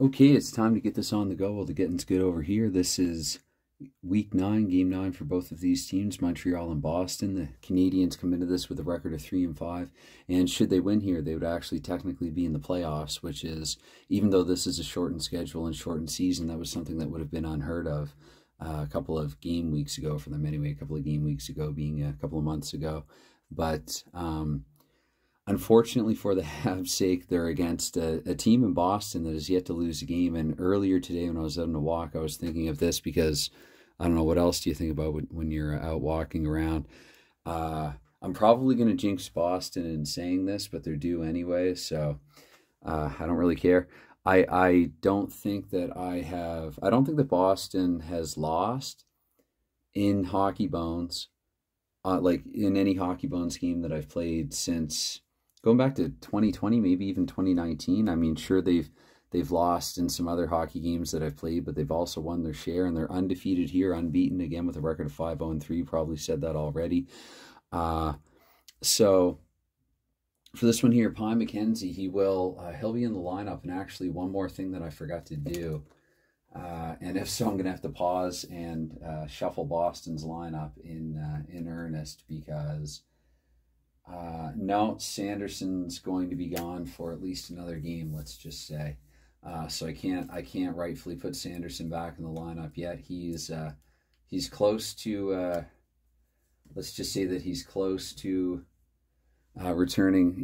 Okay, it's time to get this on the go while the getting's good over here. This is week 9, game 9 for both of these teams, Montreal and Boston. The Canadiens come into this with a record of 3-5, and should they win here, they would actually technically be in the playoffs, which is, even though this is a shortened schedule and shortened season, that was something that would have been unheard of a couple of game weeks ago for them anyway, a couple of game weeks ago being a couple of months ago. But unfortunately for the Habs' sake, they're against a team in Boston that has yet to lose a game. And earlier today when I was out on a walk, I was thinking of this because I don't know, what else do you think about when you're out walking around? I'm probably going to jinx Boston in saying this, but they're due anyway, so I don't really care. I don't think that I don't think that Boston has lost in Hockey Bones, like in any Hockey Bones game that I've played since going back to 2020, maybe even 2019. I mean, sure, they've lost in some other hockey games that I've played, but they've also won their share, and they're undefeated here, unbeaten, again with a record of 5-0-3. Probably said that already. So for this one here, Pye McKenzie, he'll be in the lineup. And actually, one more thing that I forgot to do, and if so, I'm going to have to pause and shuffle Boston's lineup in earnest, because no, Sanderson's going to be gone for at least another game, let's just say. So I can't rightfully put Sanderson back in the lineup yet. He's close to let's just say that he's close to returning,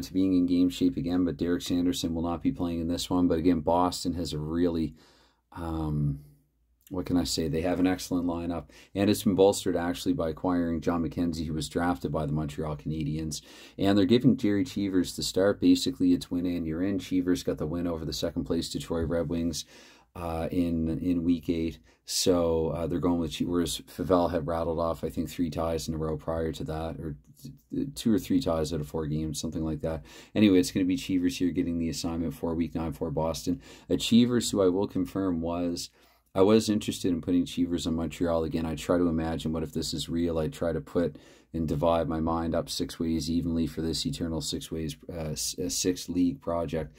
to being in game shape again. But Derek Sanderson will not be playing in this one. But again, Boston has a really what can I say? They have an excellent lineup, and it's been bolstered actually by acquiring John McKenzie, who was drafted by the Montreal Canadiens. And they're giving Jerry Cheevers the start. Basically, it's win and you're in. Cheevers got the win over the second-place Detroit Red Wings in Week 8. So they're going with Cheevers. Favel had rattled off, I think, 3 ties in a row prior to that, or 2 or 3 ties out of 4 games, something like that. Anyway, it's going to be Cheevers here getting the assignment for Week 9 for Boston. Cheevers, who I will confirm I was interested in putting Cheevers on Montreal again. I try to imagine, what if this is real? I try to put and divide my mind up 6 ways evenly for this eternal 6 ways, 6 league project.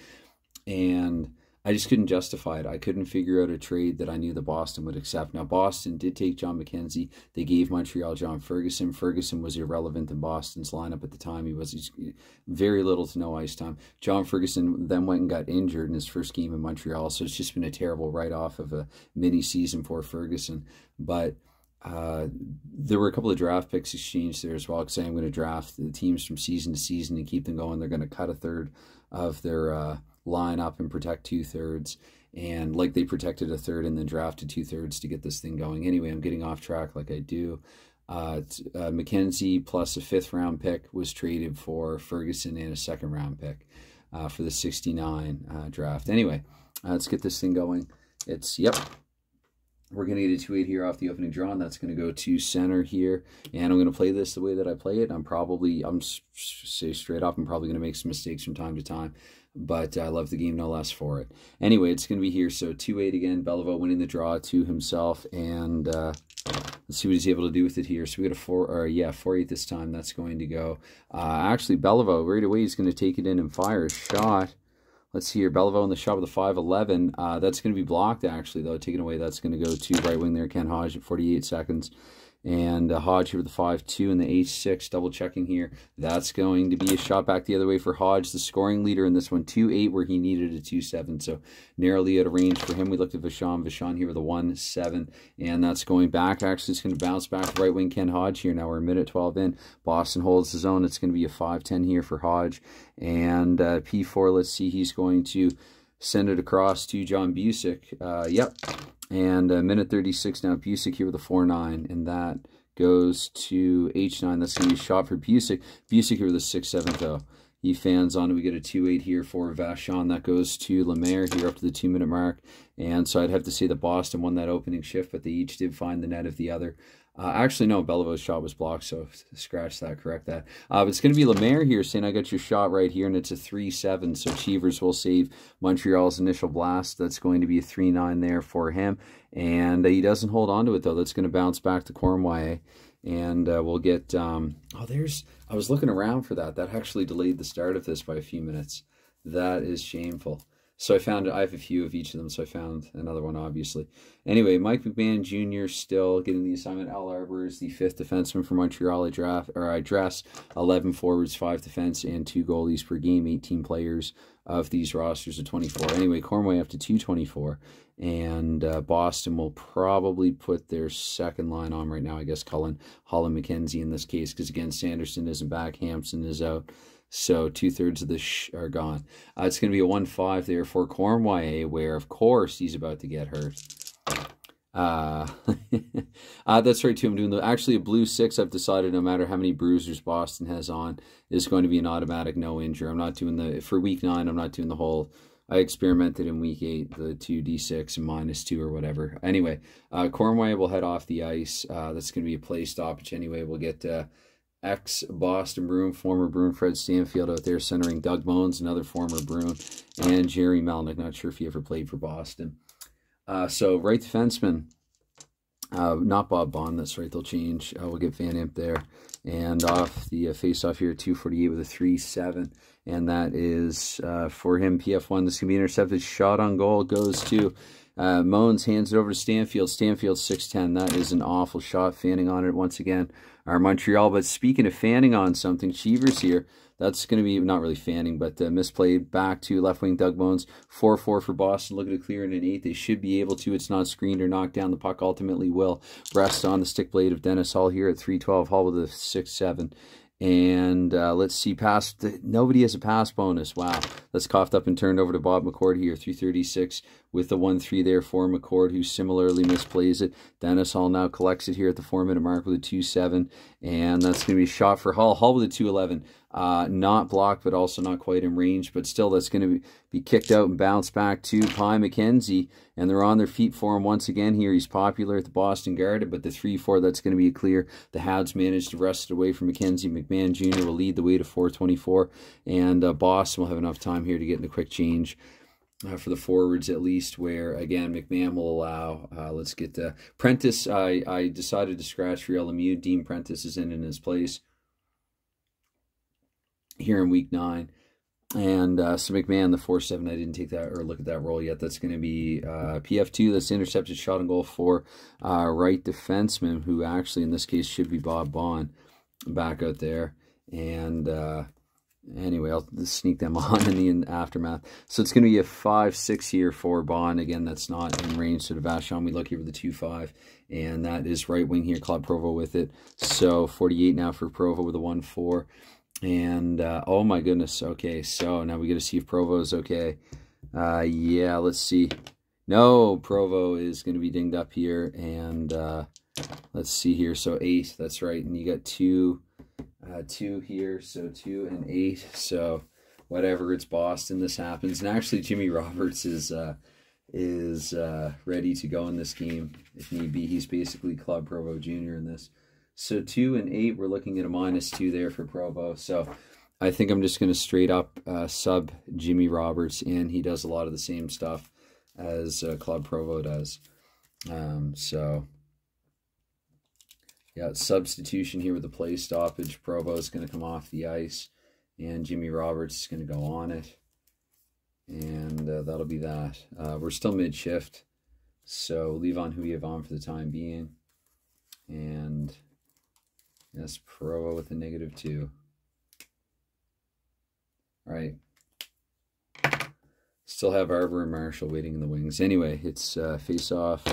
And I just couldn't justify it. I couldn't figure out a trade that I knew that Boston would accept. Now, Boston did take John McKenzie. They gave Montreal John Ferguson. Ferguson was irrelevant in Boston's lineup at the time. He's very little to no ice time. John Ferguson then went and got injured in his first game in Montreal, so it's just been a terrible write-off of a mini-season for Ferguson. But there were a couple of draft picks exchanged there as well, because I'm going to draft the teams from season to season and keep them going. They're going to cut a third of their line up and protect 2/3, and like they protected a third and then drafted 2/3 to get this thing going. Anyway, I'm getting off track like I do. McKenzie plus a 5th round pick was traded for Ferguson and a 2nd round pick for the 69 draft. Anyway, let's get this thing going. We're going to get a 2-8 here off the opening draw, and that's going to go to center here. And I'm going to play this the way that I play it. I'm say straight up, I'm probably going to make some mistakes from time to time, but I love the game no less for it. Anyway, it's going to be here. So 2-8 again. Beliveau winning the draw to himself, and let's see what he's able to do with it here. So we got a 4-8 this time. That's going to go. Actually, Beliveau right away, he's going to take it in and fire a shot. Let's see here, Beliveau in the shot with a 5-11. That's going to be blocked, actually, though. Taken away, that's going to go to right wing there, Ken Hodge at 48 seconds. And Hodge here with the 5-2 and the H6, double checking here. That's going to be a shot back the other way for Hodge, the scoring leader in this one. 2-8 where he needed a 2-7, so narrowly out of range for him. We looked at Vachon here with a 1-7, and that's going back. Actually, it's going to bounce back to right wing Ken Hodge here. Now we're a minute 12 in. Boston holds his own. It's going to be a 5-10 here for Hodge. And P4, let's see, he's going to send it across to John Busick. Yep. And minute 36 now, Busick here with a 4-9, and that goes to H9. That's going to be a shot for Busick. Busick here with a 6-7, though. He fans on it. We get a 2-8 here for Vachon. That goes to Lemaire here up to the 2-minute mark. And so I'd have to say that Boston won that opening shift, but they each did find the net of the other. Actually, no, Belivau's shot was blocked, so scratch that, correct that. But it's going to be Lemaire here saying, I got your shot right here, and it's a 3-7, so Cheevers will save Montreal's initial blast. That's going to be a 3-9 there for him, and he doesn't hold on to it, though. That's going to bounce back to Cornway, and we'll get, I was looking around for that. That actually delayed the start of this by a few minutes. That is shameful. So I have a few of each of them, so I found another one, obviously. Anyway, Mike McMahon Jr. still getting the assignment. Al Arbor is the 5th defenseman for Montreal. I dress 11 forwards, 5 defense, and 2 goalies per game, 18 players of these rosters of 24. Anyway, Cornway up to 224. And Boston will probably put their second line on right now. I guess Cullen, Holland, McKenzie in this case, because again, Sanderson isn't back, Hampson is out. So 2/3 of this are gone. It's going to be a 1-5 there for Cornway, where, of course, he's about to get hurt. That's right, too. I'm doing actually a blue 6. I've decided no matter how many bruisers Boston has on, is going to be an automatic no injury. I'm not doing for week 9, I'm not doing the whole... I experimented in week 8, the 2d6 and -2 or whatever. Anyway, Cornway will head off the ice. That's going to be a play stoppage anyway. We'll get... ex-Boston Bruin, former Bruin Fred Stanfield out there centering Doug Moens, another former Bruin, and Jerry Melnick. Not sure if he ever played for Boston. So right defenseman, not Bob Bond, that's right, they'll change. We'll get Van Imp there. And off the face-off here, 248 with a 3-7. And that is for him, PF1. This can be intercepted. Shot on goal goes to... Moens hands it over to Stanfield. Stanfield 6'10". That is an awful shot. Fanning on it once again. Our Montreal. But speaking of fanning on something, Cheevers here. That's going to be not really fanning, but misplayed back to left wing Doug Moens. 4-4 for Boston. Looking to clear in an 8. They should be able to. It's not screened or knocked down. The puck ultimately will rest on the stick blade of Dennis Hall here at 312. Hall with a 6-7. And let's see, nobody has a pass bonus. Wow. That's coughed up and turned over to Bob McCord here, 336 with the 1-3 there for McCord, who similarly misplays it. Dennis Hall now collects it here at the 4-minute mark with a 2-7, and that's going to be a shot for Hall. Hall with a 2-11. Not blocked, but also not quite in range, but still that's going to be kicked out and bounced back to Pye McKenzie, and they're on their feet for him once again here. He's popular at the Boston Garden, but the 3-4, that's going to be a clear. The Habs managed to wrest it away from McKenzie. McMahon Jr. will lead the way to 424, and Boston will have enough time here to get in the quick change. For the forwards at least, where again McMahon will allow. Let's get Prentice. I decided to scratch Real Lemieux. Dean Prentice is in his place here in week 9, and so McMahon the 4-7. I didn't take that or look at that roll yet. That's going to be PF2. That's intercepted shot and goal for right defenseman, who actually in this case should be Bob Bond back out there, and. Anyway, I'll just sneak them on in the aftermath. So it's going to be a 5-6 here for Bond. Again, that's not in range to the Vachon. We look here with the 2-5, and that is right wing here, Claude Provo with it. So 48 now for Provo with a 1-4. And, oh my goodness, okay, so now we got to see if Provo is okay. Yeah, let's see. No, Provo is going to be dinged up here, and let's see here. So 8, that's right, and you got 2 here, so 2 and 8, so whatever, it's Boston, this happens. And actually Jimmy Roberts is ready to go in this game if need be. He's basically Club Provo Jr. in this. So 2 and 8, we're looking at a -2 there for Provo. So I think I'm just going to straight up sub Jimmy Roberts, and he does a lot of the same stuff as Club Provo does. So yeah, substitution here with the play stoppage. Provo is going to come off the ice, and Jimmy Roberts is going to go on it. And that'll be that. We're still mid-shift, so leave on who we have on for the time being. And yes, Provo with a -2. All right. Still have Arbor and Marshall waiting in the wings. Anyway, it's face-off.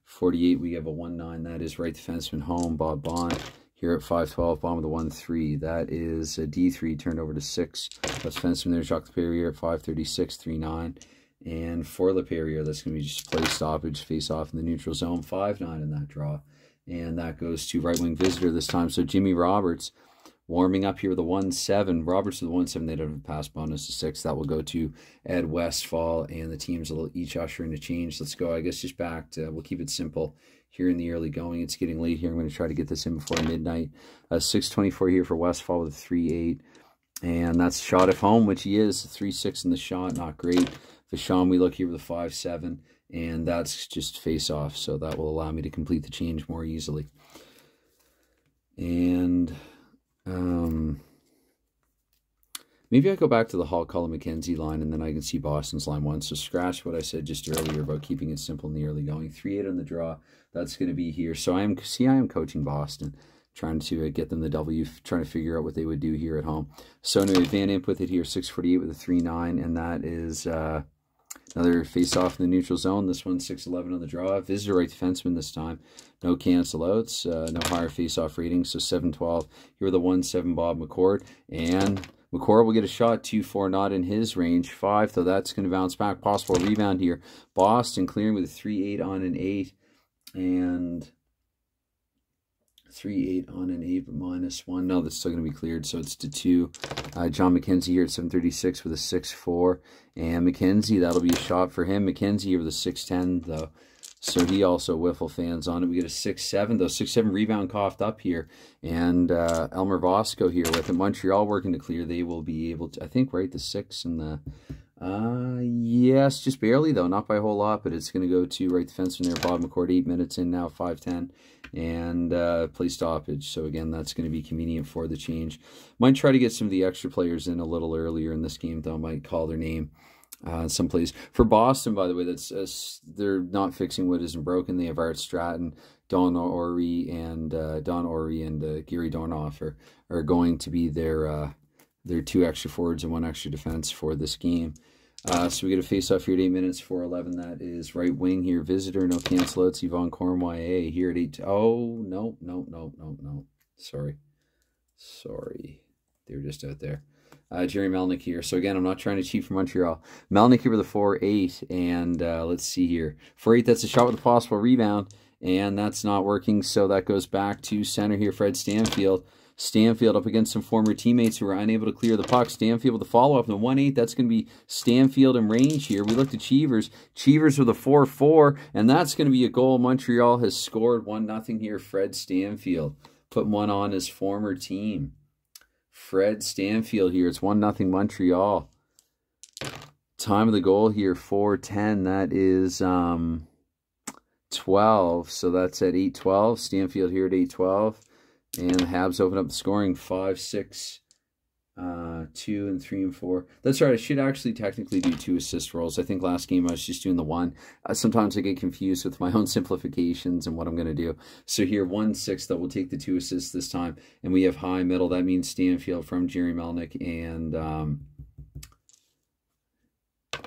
48, we have a 1-9. That is right defenseman home, Bob Bond. Here at 5-12, Bond with a 1-3. That is a D3 turned over to 6. Left defenseman there, Jacques Laperriere at 5-36, 3-9. And for Laperriere, that's going to be just play stoppage, face off in the neutral zone, 5-9 in that draw. And that goes to right wing visitor this time. So Jimmy Roberts warming up here with a 1-7. Roberts with a 1-7. They don't have a pass bonus to 6. That will go to Ed Westfall, and the teams will each usher in a change. Let's go, I guess, just back to, we'll keep it simple here in the early going. It's getting late here. I'm going to try to get this in before midnight. 6:24 here for Westfall with a 3-8. And that's shot at home, which he is. 3-6 in the shot, not great. Vachon, we look here with a 5-7. And that's just face off. So that will allow me to complete the change more easily. And Maybe I go back to the Hall, Cullen, McKenzie line, and then I can see Boston's line 1. So scratch what I said just earlier about keeping it simple in the early going. 3-8 on the draw. That's going to be here. So I am coaching Boston, trying to get them the W, trying to figure out what they would do here at home. So anyway, Van Imp with it here, 648 with a 3-9, and that is another face-off in the neutral zone. This one, 6-11 on the draw. Visitor right defenseman this time. No cancel-outs, no higher face-off rating, so 7-12. Here are the 1-7 Bob McCord, and McCord will get a shot, 2-4, not in his range. 5, though that's going to bounce back. Possible rebound here. Boston clearing with a 3-8 on an 8, and 3-8 on an 8, but -1. No, that's still going to be cleared, so it's to 2. John McKenzie here at 736 with a 6-4. And McKenzie, that'll be a shot for him. McKenzie here with a 6-10, though. So he also Wiffle fans on it. We get a 6-7, though. 6-7 rebound coughed up here. And Elmer Vosco here with it. Montreal working to clear. They will be able to, I think, right, the 6 and the... yes, just barely, though. Not by a whole lot, but it's going to go to right defenseman there. Bob McCord, 8 minutes in now, 5-10. And play stoppage. So, again, that's going to be convenient for the change. Might try to get some of the extra players in a little earlier in this game, though. Might call their name. Some plays for Boston, by the way, that's they're not fixing what isn't broken. They have Art Stratton, Don Orey, and Gary Dornoff are going to be their 2 extra forwards and 1 extra defense for this game. So we get a face-off here at 8 minutes, 4-11. That is right wing here. Visitor, no cancel-outs. Yvonne Cornway here at 8. Oh, no. Sorry. They were just out there. Jerry Melnick here. So, again, I'm not trying to cheat for Montreal. Melnick here with a 4-8. And let's see here. 4-8, that's a shot with a possible rebound. And that's not working. So that goes back to center here, Fred Stanfield. Stanfield up against some former teammates who were unable to clear the puck. Stanfield with the follow-up. The 1-8, that's going to be Stanfield in range here. We looked at Cheevers. Cheevers with a 4-4. And that's going to be a goal. Montreal has scored 1-0 here. Fred Stanfield putting one on his former team. Fred Stanfield here. It's 1-0 Montreal. Time of the goal here, 4:10. That is 12. So that's at 8:12. Stanfield here at 8:12. And the Habs open up the scoring 5, 6, 2, and 3, and 4. That's right. I should actually technically do 2 assist rolls. I think last game I was just doing the 1. Sometimes I get confused with my own simplifications and what I'm going to do. So here, 1-6, that will take the 2 assists this time. And we have high middle. That means Stanfield from Jerry Melnick and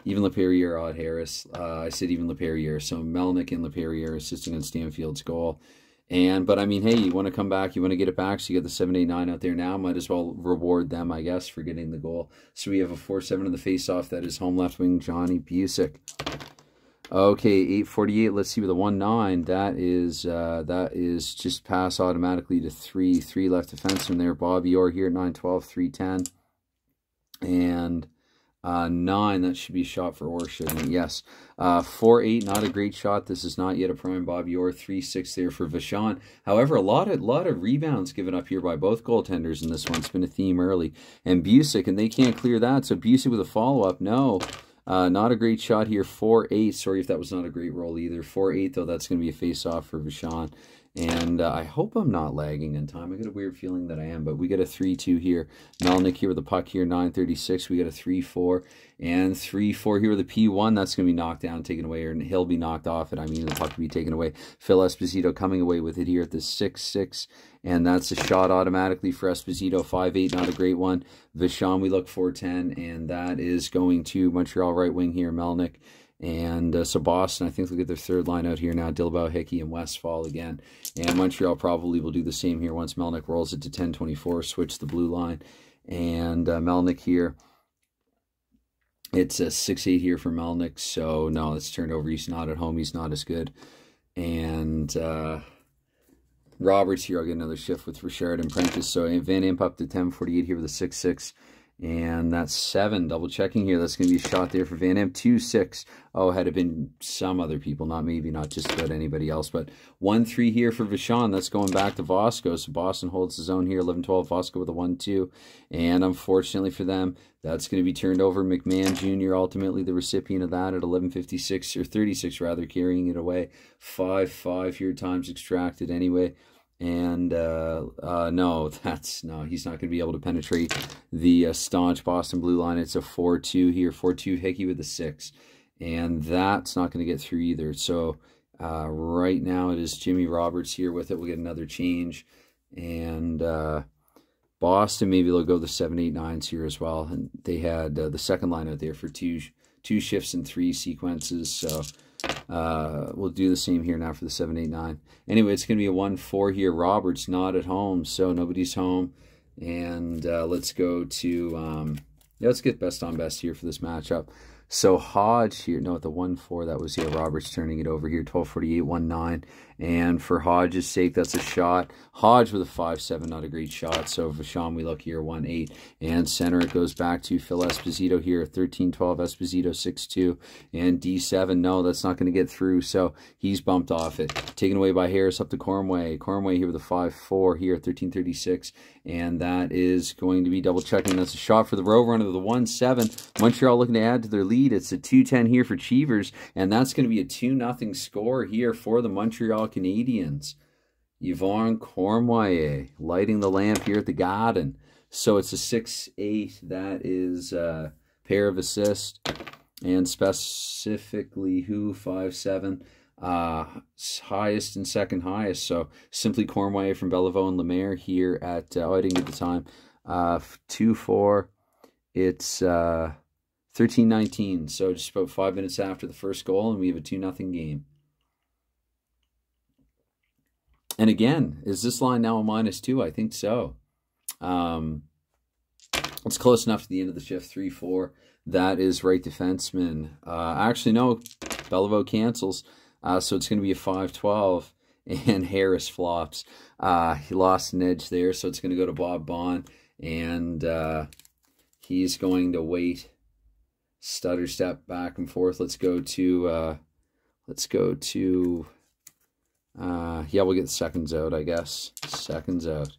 even LaPerriere, Odd Harris. I said even LaPerriere. So Melnick and LaPerriere assisting on Stanfield's goal. But, I mean, hey, you want to come back, you want to get it back, so you got the 7-8-9 out there now. Might as well reward them, I guess, for getting the goal. So we have a 4-7 on the face-off. That is home left wing Johnny Busick. Okay, 8:48. Let's see with a 1-9. That is just pass automatically to 3. 3 left defenseman there. Bobby Orr here at 9:12, 3:10. And 9, that should be a shot for Orr, shouldn't it? Yes. 4-8, not a great shot. This is not yet a prime Bobby Orr. 3-6 there for Vachon. However, a lot of rebounds given up here by both goaltenders in this one. It's been a theme early. And Busick, and they can't clear that. So Busick with a follow-up. No. Not a great shot here. 4-8. Sorry if that was not a great roll either. 4-8, though, that's going to be a face-off for Vachon. And I hope I'm not lagging in time. I get a weird feeling that I am, but we get a 3-2 here. Melnick here with the puck here, 9:36. We get a 3-4 and 3-4 here with a P1. That's going to be knocked down, taken away, or he'll be knocked off it. I mean, the puck will be taken away. Phil Esposito coming away with it here at the 6-6, and that's a shot automatically for Esposito. 5-8, not a great one. Vachon, we look 4-10, and that is going to Montreal right wing here, Melnick. And so Boston, I think they'll get their 3rd line out here now. Dilbau, Hickey, and Westfall again. And Montreal probably will do the same here once Melnick rolls it to 10:24, switch the blue line. And Melnick here, it's a 6-8 here for Melnick. So, no, it's turned over. He's not at home. He's not as good. And Roberts here, I'll get another shift with Richard and Prentice. So Van Imp up to 10:48 here with a 6-6. And that's 7. Double checking here. That's going to be a shot there for Van Imp. 2-6. Oh, had it been some other people, not just about anybody else. But 1-3 here for Vachon. That's going back to Vosco. So Boston holds his own here. 11-12. Vosco with a 1-2. And unfortunately for them, that's going to be turned over. McMahon Jr. ultimately the recipient of that at 11:56 or 36 rather, carrying it away. 5-5 here. Times extracted anyway. And no, he's not going to be able to penetrate the staunch Boston blue line. It's a 4-2 here, 4-2 Hickey with a 6. And that's not going to get through either. So right now it is Jimmy Roberts here with it. We'll get another change. And Boston, maybe they'll go the 7-8-9s here as well. And they had the second line out there for two shifts and 3 sequences. So we'll do the same here now for the 7-8-9. Anyway, it's going to be a 1-4 here. Roberts not at home, so nobody's home. And let's go to, let's get best on best here for this matchup. So Hodge here, no, at the 1-4, that was, Roberts turning it over here, 12:48, 1-9. And for Hodge's sake, that's a shot. Hodge with a 5-7, not a great shot. So Vachon, we look here, 1-8. And center, it goes back to Phil Esposito here, 13-12, Esposito, 6-2. And D7, no, that's not going to get through. So he's bumped off it. Taken away by Harris up to Cornway. Cornway here with a 5-4 here, 13-36. And that is going to be double checking. That's a shot for the Rover under the 1-7. Montreal looking to add to their lead. It's a 2-10 here for Cheevers. And that's going to be a 2-0 score here for the Montreal Canadiens. Yvonne Cornway lighting the lamp here at the Garden. So it's a 6-8. That is a pair of assists. And specifically who? 5-7. Highest and second highest. So simply Cornway from Beliveau and Lemaire here at, I didn't get the time. 2-4. It's 13-19. So just about 5 minutes after the first goal, and we have a 2-0 game. And again, is this line now a -2? I think so. It's close enough to the end of the shift, 3-4. That is right defenseman. Actually, no, Beliveau cancels. So it's going to be a 5-12. And Harris flops. He lost an edge there, so it's going to go to Bob Bond. And he's going to wait. Stutter step back and forth. Let's go to... yeah, we'll get seconds out, I guess. Seconds out.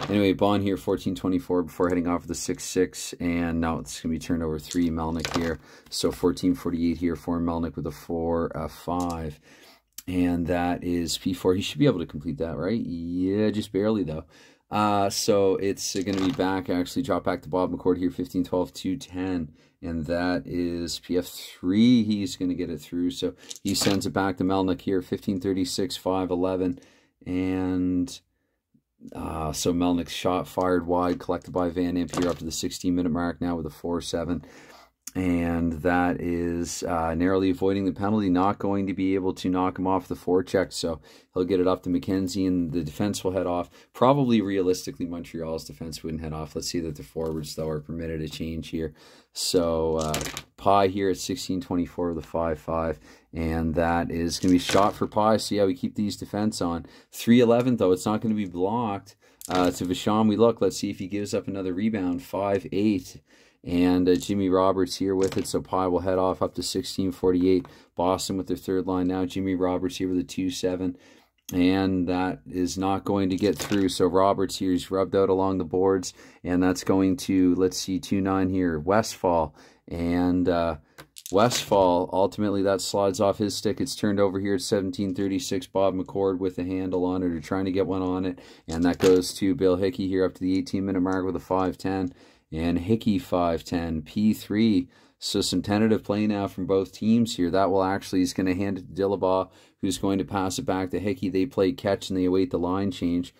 Anyway, Bond here, 14-24 before heading off with the 6-6. And now it's going to be turned over 3, Melnick here. So 14-48 here for Melnick with a 4-5. And that is P4. He should be able to complete that, right? Yeah, just barely, though. So it's going to be back, actually. Drop back to Bob McCord here, 15-12, 2-10. And that is PF3. He's going to get it through. So he sends it back to Melnick here, 15-36, 5-11. And so Melnick's shot fired wide, collected by Van Imp here up to the 16-minute mark now with a 4-7. And that is narrowly avoiding the penalty, not going to be able to knock him off the forecheck. So he'll get it up to McKenzie, and the defense will head off. Probably realistically, Montreal's defense wouldn't head off. Let's see that the forwards, though, are permitted a change here. So Pye here at 16-24 with a 5-5. And that is going to be shot for Pye. So yeah, we keep these defense on. 3-11, though. It's not going to be blocked. To Vachon, we look. Let's see if he gives up another rebound. 5-8. And Jimmy Roberts here with it, so Pye will head off up to 16-48. Boston with their third line now. Jimmy Roberts here with a 2-7. And that is not going to get through. So Roberts here is rubbed out along the boards. And that's going to, let's see, 2-9 here. Westfall. And Westfall, ultimately that slides off his stick. It's turned over here at 17-36. Bob McCord with a handle on it, or trying to get one on it. And that goes to Bill Hickey here up to the 18-minute mark with a 5-10. And Hickey 5-10, P3. So some tentative play now from both teams here. That will actually, he's going to hand it to Dillabaugh, who's going to pass it back to Hickey. They play catch and they await the line change.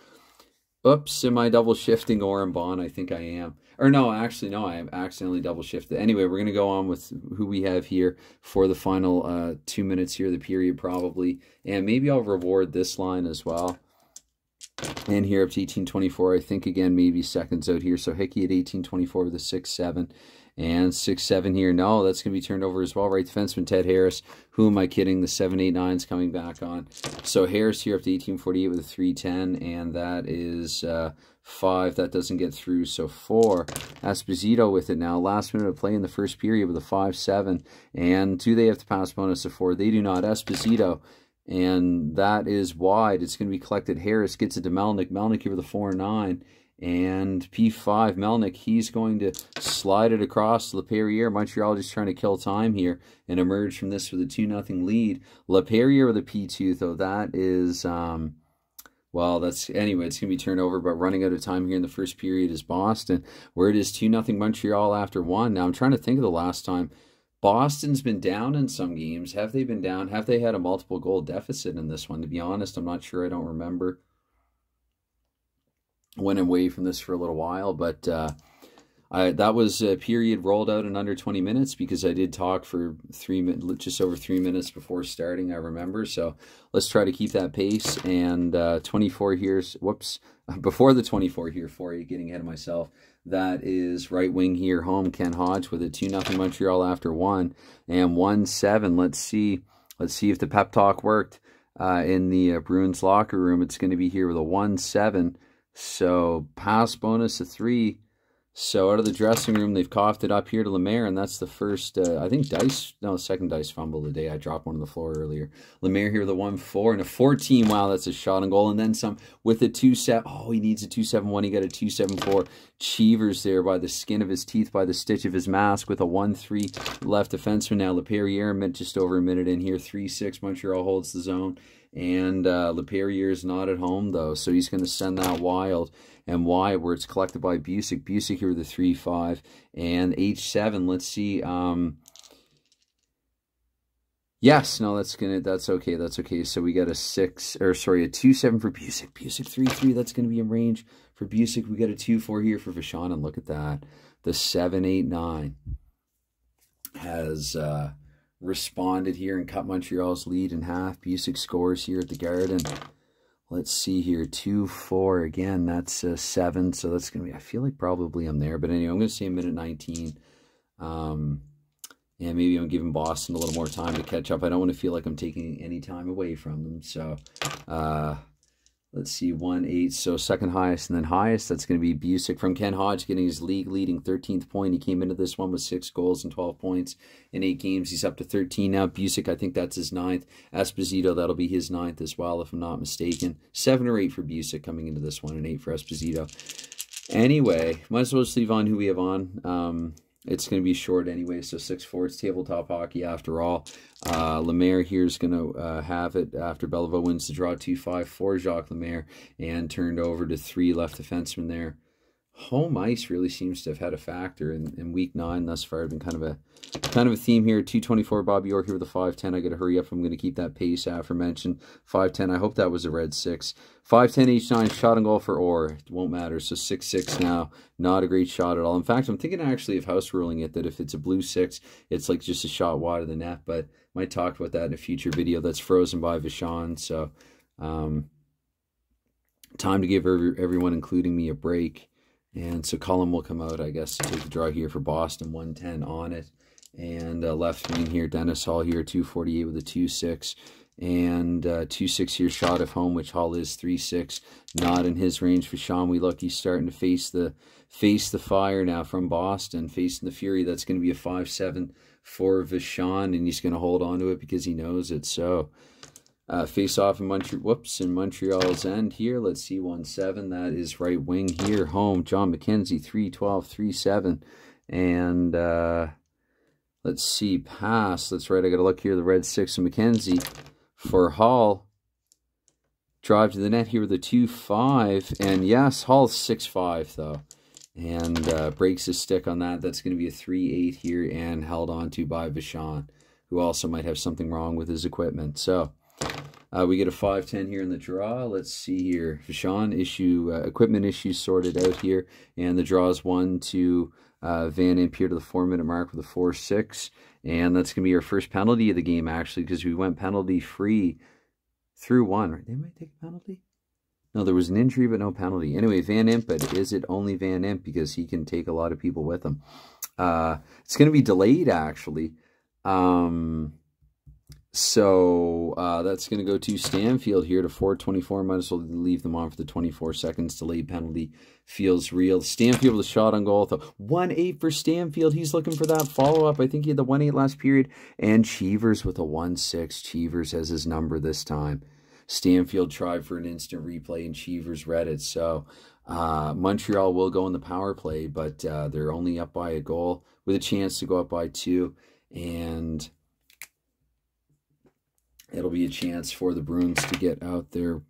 Oops, am I double shifting Oren Bond? I think I am. Or no, actually, no, I have accidentally double shifted. Anyway, we're going to go on with who we have here for the final 2 minutes here, the period probably. And maybe I'll reward this line as well. And here up to 18-24, I think again maybe seconds out here. So Hickey at 18-24 with a 6-7. And 6-7 here. No, that's going to be turned over as well. Right defenseman Ted Harris. Who am I kidding? The 7-8-9's coming back on. So Harris here up to 18-48 with a 3-10. And that is 5. That doesn't get through. So 4. Esposito with it now. Last minute of play in the first period with a 5-7. And do they have to pass bonus of 4? They do not. Esposito. And that is wide. It's going to be collected. Harris gets it to Melnick. Melnick here with a 4-9. And P5, Melnick, he's going to slide it across LaPerriere. Montreal just trying to kill time here and emerge from this with a 2-0 lead. LaPerriere with a P2, though. That is Well, anyway, it's going to be turned over, but running out of time here in the first period is Boston, where it is 2-0 Montreal after 1. Now, I'm trying to think of the last time Boston's been down in some games. Have they been down? Have they had a multiple goal deficit in this one? To be honest, I'm not sure. I don't remember. Went away from this for a little while, but that was a period rolled out in under 20 minutes because I did talk for just over 3 minutes before starting, I remember. So let's try to keep that pace. And 24 here, whoops, before the 24 here for you, getting ahead of myself. That is right wing here, home, Ken Hodge with a 2-0 Montreal after 1 and 1-7. Let's see if the pep talk worked in the Bruins locker room. It's going to be here with a 1-7. So pass bonus of 3. So out of the dressing room, they've coughed it up here to Lemaire, and that's the first, I think, second dice fumble of the day. I dropped one on the floor earlier. Lemaire here with a 1-4 and a 14. Wow, that's a shot on goal. And then some with a 2-7. Oh, he needs a 2-7-1. He got a 2-7-4. Cheevers there by the skin of his teeth, by the stitch of his mask with a 1-3 left defenseman. Now LaPerriere, just over a minute in here. 3-6. Montreal holds the zone. And LaPerriere is not at home, though, so he's going to send that wild. And wide, where it's collected by Busick. Busick here with a 3-5 and H7. Let's see. Yes, no, that's okay. So we got a 2-7 for Busick. Busick 3-3. That's going to be in range for Busick. We got a 2-4 here for Vachon, and look at that. The 7-8-9 has responded here and cut Montreal's lead in half. Busick scores here at the Garden. Let's see here, 2-4 again. That's 7, so that's gonna be. I feel like probably I'm there, but anyway, I'm gonna say a minute 19. And maybe I'm giving Boston a little more time to catch up. I don't want to feel like I'm taking any time away from them. So, let's see, 1-8. So second highest and then highest. That's going to be Busick from Ken Hodge getting his league-leading 13th point. He came into this one with 6 goals and 12 points in 8 games. He's up to 13 now. Busick, I think that's his 9th. Esposito, that'll be his 9th as well, if I'm not mistaken. 7 or 8 for Busick coming into this one, and 8 for Esposito. Anyway, might as well just leave on who we have on. It's going to be short anyway, so 6-4. It's tabletop hockey after all. Lemaire here is going to have it after Beliveau wins the draw 2-5 for Jacques Lemaire and turned over to 3 left defensemen there. Home ice really seems to have had a factor in week 9 thus far. It's been kind of a theme here. 224 Bobby Orr here with a 5-10. I got to hurry up. I'm going to keep that pace aforementioned. 5-10. I hope that was a red 6. 5-10 H9 shot and goal for Orr. It won't matter. So 6-6 now. Not a great shot at all. In fact, I'm thinking actually of house ruling it that if it's a blue 6, it's like just a shot wide of the net. But might talk about that in a future video. That's frozen by Vachon. So time to give everyone, including me, a break. And so Cullum will come out, I guess, to take the draw here for Boston, 110 on it. And left wing here, Dennis Hall here, 248 with a 2-6. And 2-6 here, shot of home, which Hall is 3-6. Not in his range for Sean. We look, he's starting to face the fire now from Boston, facing the Fury. That's going to be a 5-7 for Vachon, and he's going to hold on to it because he knows it. So face off in Montreal's end here. Let's see, 1-7. That is right wing here, home. John McKenzie, 3-12, 3-7. And let's see, pass. That's right, I got to look here. The red 6 of McKenzie for Hall. Drive to the net here with a 2-5. And yes, Hall's 6-5 though. And breaks his stick on that. That's going to be a 3-8 here and held on to by Vachon, who also might have something wrong with his equipment. So we get a 5-10 here in the draw. Let's see here. Vachon equipment issues sorted out here. And the draw is 1 to Van Imp here to the 4-minute mark with a 4-6. And that's going to be our first penalty of the game, actually, because we went penalty-free through 1. Right? They might take a penalty? No, there was an injury, but no penalty. Anyway, Van Imp, but is it only Van Imp? Because he can take a lot of people with him. It's going to be delayed, actually. So that's going to go to Stanfield here to 4:24. Might as well leave them on for the 24 seconds. Delayed penalty feels real. Stanfield with a shot on goal. 1-8 for Stanfield. He's looking for that follow-up. I think he had the 1-8 last period. And Cheevers with a 1-6. Cheevers has his number this time. Stanfield tried for an instant replay, and Cheevers read it. So Montreal will go in the power play, but they're only up by a goal with a chance to go up by 2. And it'll be a chance for the Bruins to get out their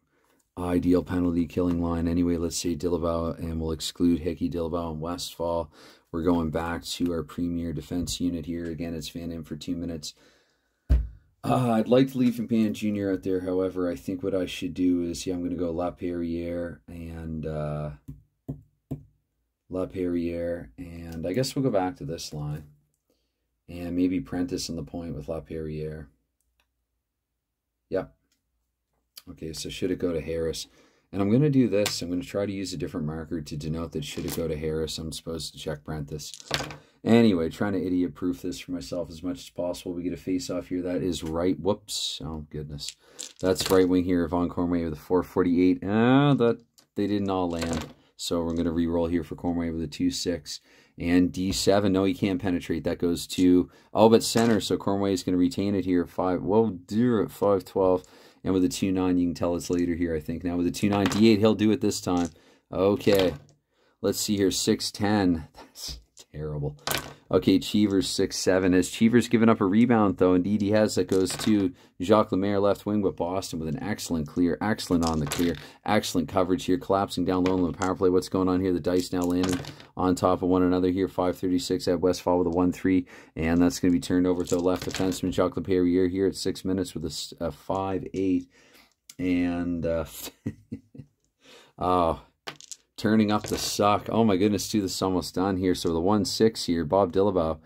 ideal penalty killing line. Anyway, let's say Dillabow, and we'll exclude Hickey, Dillabow, and Westfall. We're going back to our premier defense unit here. Again, it's Van in for 2 minutes. I'd like to leave McMahon Jr. out there. However, I think what I should do is, I'm going to go LaPerriere and and I guess we'll go back to this line. And maybe Prentice on the point with LaPerriere. Yep. Okay, so should it go to Harris? And I'm going to do this. I'm going to try to use a different marker to denote that should it go to Harris, I'm supposed to check Prentice. Anyway, trying to idiot-proof this for myself as much as possible. We get a face-off here. That is right. Whoops. Oh, goodness. That's right wing here. Von Cormier with a 448. That they didn't all land. So we're going to re-roll here for Cormier with a 2-6. And D7. No, he can't penetrate. That goes to... Oh, but center. So Cormier is going to retain it here at 5. Whoa, dear, at 5-12. And with a 2-9, you can tell it's later here, I think. Now with a 2-9, D8, he'll do it this time. Okay. Let's see here. 6-10. That's terrible. Okay, Cheevers 6-7. Has Cheevers given up a rebound, though? Indeed, he has. That goes to Jacques Lemaire, left wing, but Boston with an excellent clear. Excellent on the clear. Excellent coverage here. Collapsing down low on the power play. What's going on here? The dice now landing on top of one another here. 5:36 at Westfall with a 1-3. And that's going to be turned over to a left defenseman, Jacques Lemaire, here at 6 minutes with a 5-8. And, oh... turning up the suck. Oh my goodness, too, this is almost done here. So the 1-6 here, Bob Dillabow.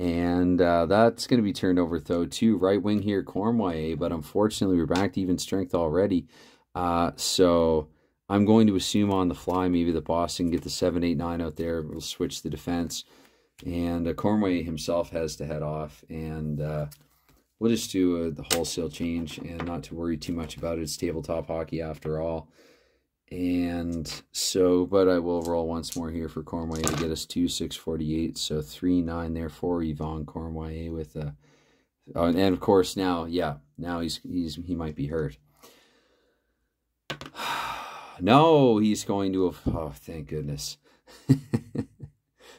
And that's going to be turned over, though, to right wing here, Cormier. But unfortunately, we're back to even strength already. So I'm going to assume on the fly maybe the Boston can get the 7-8-9 out there. We'll switch the defense. And Cormier himself has to head off. And we'll just do the wholesale change and not to worry too much about it. It's tabletop hockey after all. And so, but I will roll once more here for Cormier to get us 2-6-48. So 3-9 there for Yvon Cormier with a, oh, and of course now, yeah, now he might be hurt. No, he's going to have, oh, thank goodness.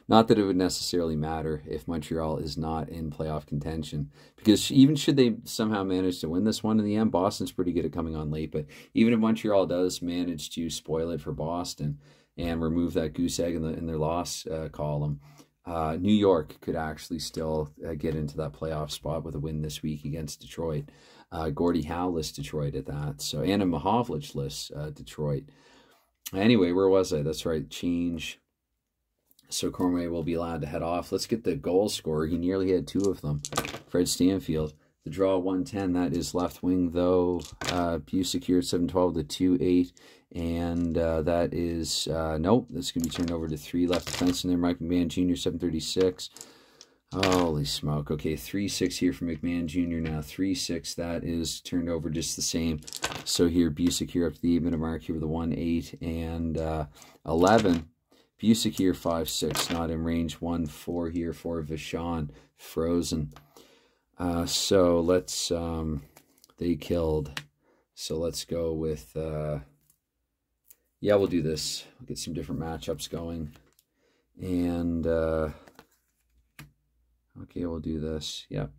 Not that it would necessarily matter if Montreal is not in playoff contention. Because even should they somehow manage to win this one in the end, Boston's pretty good at coming on late. But even if Montreal does manage to spoil it for Boston and remove that goose egg in their loss column, New York could actually still get into that playoff spot with a win this week against Detroit. Gordie Howe-less Detroit at that. So, and a Mahovlich-less Detroit. Anyway, where was I? That's right, change. So Cormier will be allowed to head off. Let's get the goal scorer. He nearly had 2 of them. Fred Stanfield. The draw 110. That is left wing, though. Busick here at 7-12 to 2-8. And that is, nope. That's going to be turned over to 3 left defenseman there. Mike McMahon Jr., 736. Holy smoke. Okay, 3-6 here for McMahon Jr. now. 3-6. That is turned over just the same. So here, Busick here up to the 8-minute mark here with a 1-8. And 11. Busick here, 5-6, not in range. 1-4 here for Vachon, frozen. So let's, they killed. So let's go with, yeah, we'll do this. We'll get some different matchups going. And, okay, we'll do this. Yep.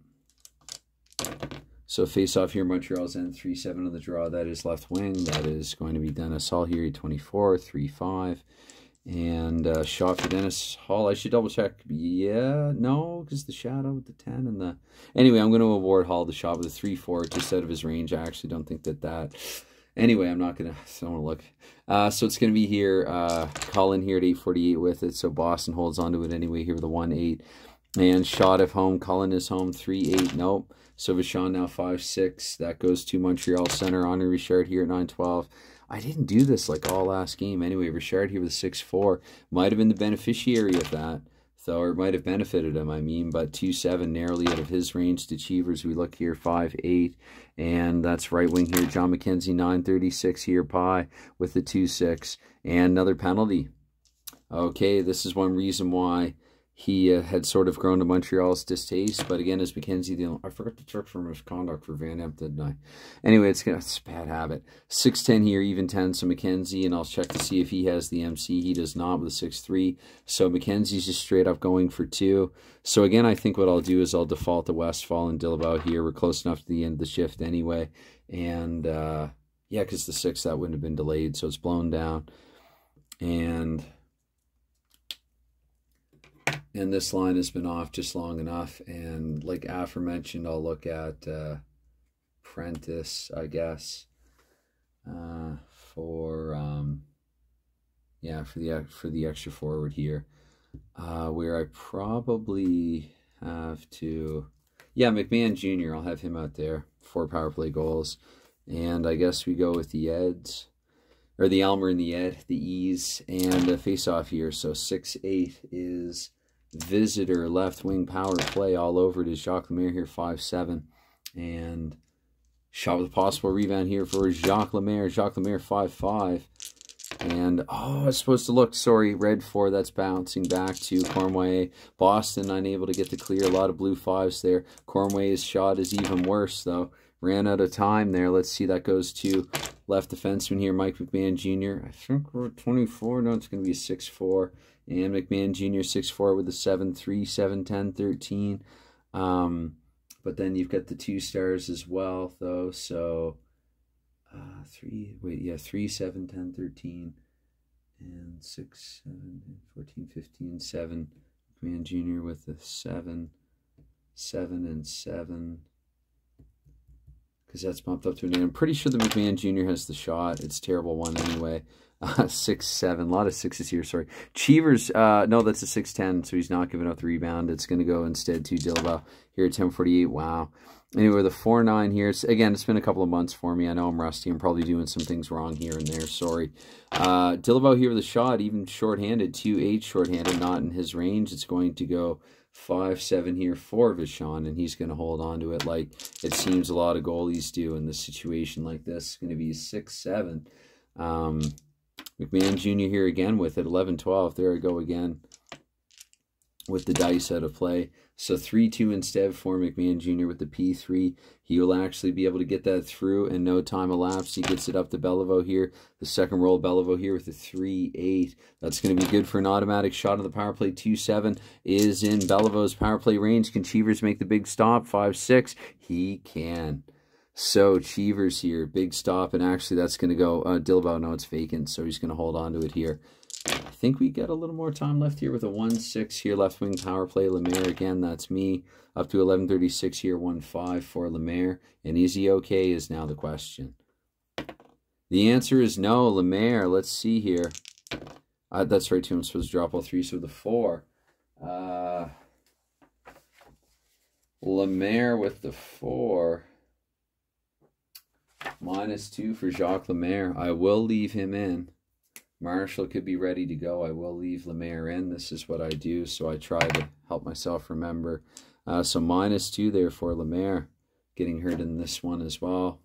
So face off here, Montreal's end 3-7 on the draw. That is left wing. That is going to be Dennis Hall here, 24, 3-5. And shot for Dennis Hall. I should double check. Yeah, no, because the shadow with the 10 and the... Anyway, I'm going to award Hall the shot with a 3-4 just out of his range. I actually don't think that... Anyway, I'm not going to... I don't want to look. So it's going to be here. Cullen here at 8:48 with it. So Boston holds on to it anyway here with a 1-8. And shot of home. Cullen is home. 3-8. Nope. So Vachon now 5-6. That goes to Montreal center. Henri Richard here at 9-12. I didn't do this like all last game. Anyway, Richard here with a 6-4. Might have been the beneficiary of that. So, or it might have benefited him, I mean. But 2-7 narrowly out of his range to Cheevers. We look here, 5-8. And that's right wing here. John McKenzie, 9-36 here. Pie with the 2-6. And another penalty. Okay, this is one reason why he had sort of grown to Montreal's distaste. But again, as McKenzie, I forgot to check for misconduct for Van Emp, didn't I? Anyway, it's a bad habit. 6-10 here, even 10. So McKenzie, and I'll check to see if he has the MC. He does not with a 6-3. So McKenzie's just straight up going for 2. So again, I think what I'll do is I'll default to Westfall and Dillabow here. We're close enough to the end of the shift anyway. And Yeah, because the 6, that wouldn't have been delayed, so it's blown down. And this line has been off just long enough. And like aforementioned, I'll look at Prentice, I guess, for the extra forward here, where I probably have to, McMahon Jr. I'll have him out there, 4 power play goals. And I guess we go with the Eds, or the Elmer and the Ed, the E's, and the face-off here. So 6-8 is visitor left wing power play all over it is Jacques Lemaire here, 5-7. And shot with a possible rebound here for Jacques Lemaire. Jacques Lemaire, 5-5. And, oh, it's supposed to look, sorry, red 4, that's bouncing back to Cormier. Boston, unable to get the clear. A lot of blue 5s there. Cormier's shot is even worse, though. Ran out of time there. Let's see, that goes to left defenseman here, Mike McMahon Jr. I think we're at 24. No, it's going to be a 6-4. And McMahon Jr. 6-4 with a 7-3, 7-10, 13. But then you've got the 2 stars as well, though. So 3, 7, 10, 13, and 6, 7, 14, 15, 7. McMahon Jr. with the 7, 7, and 7. Because that's bumped up to an 8. I'm pretty sure the McMahon Jr. has the shot. It's a terrible one anyway. 6-7. A lot of 6s here, sorry. Cheevers, no, that's a 6-10, so he's not giving up the rebound. It's going to go instead to Dillaba here at 10:48. Wow. Anyway, the 4-9 here. Again, it's been a couple of months for me. I know I'm rusty. I'm probably doing some things wrong here and there. Sorry. Dillaba here with a shot, even shorthanded. 2-8 shorthanded, not in his range. It's going to go 5-7 here for Vachon, and he's going to hold on to it like it seems a lot of goalies do in this situation like this. It's going to be 6-7. McMahon Jr. here again with it, 11-12. There I go again with the dice out of play. So 3-2 instead for McMahon Jr. with the P3. He will actually be able to get that through in no time elapsed. He gets it up to Beliveau here. The second roll, Beliveau here with the 3-8. That's going to be good for an automatic shot on the power play. 2-7 is in Belivau's power play range. Can Cheevers make the big stop? 5-6. He can. So Cheevers here, big stop, and actually that's going to go, Dillabo, no, it's vacant, so he's going to hold on to it here. I think we got a little more time left here with a 1-6 here, left wing power play. Lemaire again, that's me, up to 11:36 here, 1-5 for Lemaire. And is he okay is now the question. The answer is no, Lemaire. Let's see here. That's right, too, I'm supposed to drop all 3, so the 4. Lemaire with the 4. -2 for Jacques Lemaire. I will leave him in. Marshall could be ready to go. I will leave Lemaire in. This is what I do, so I try to help myself remember. So -2 there for Lemaire. Getting hurt in this one as well.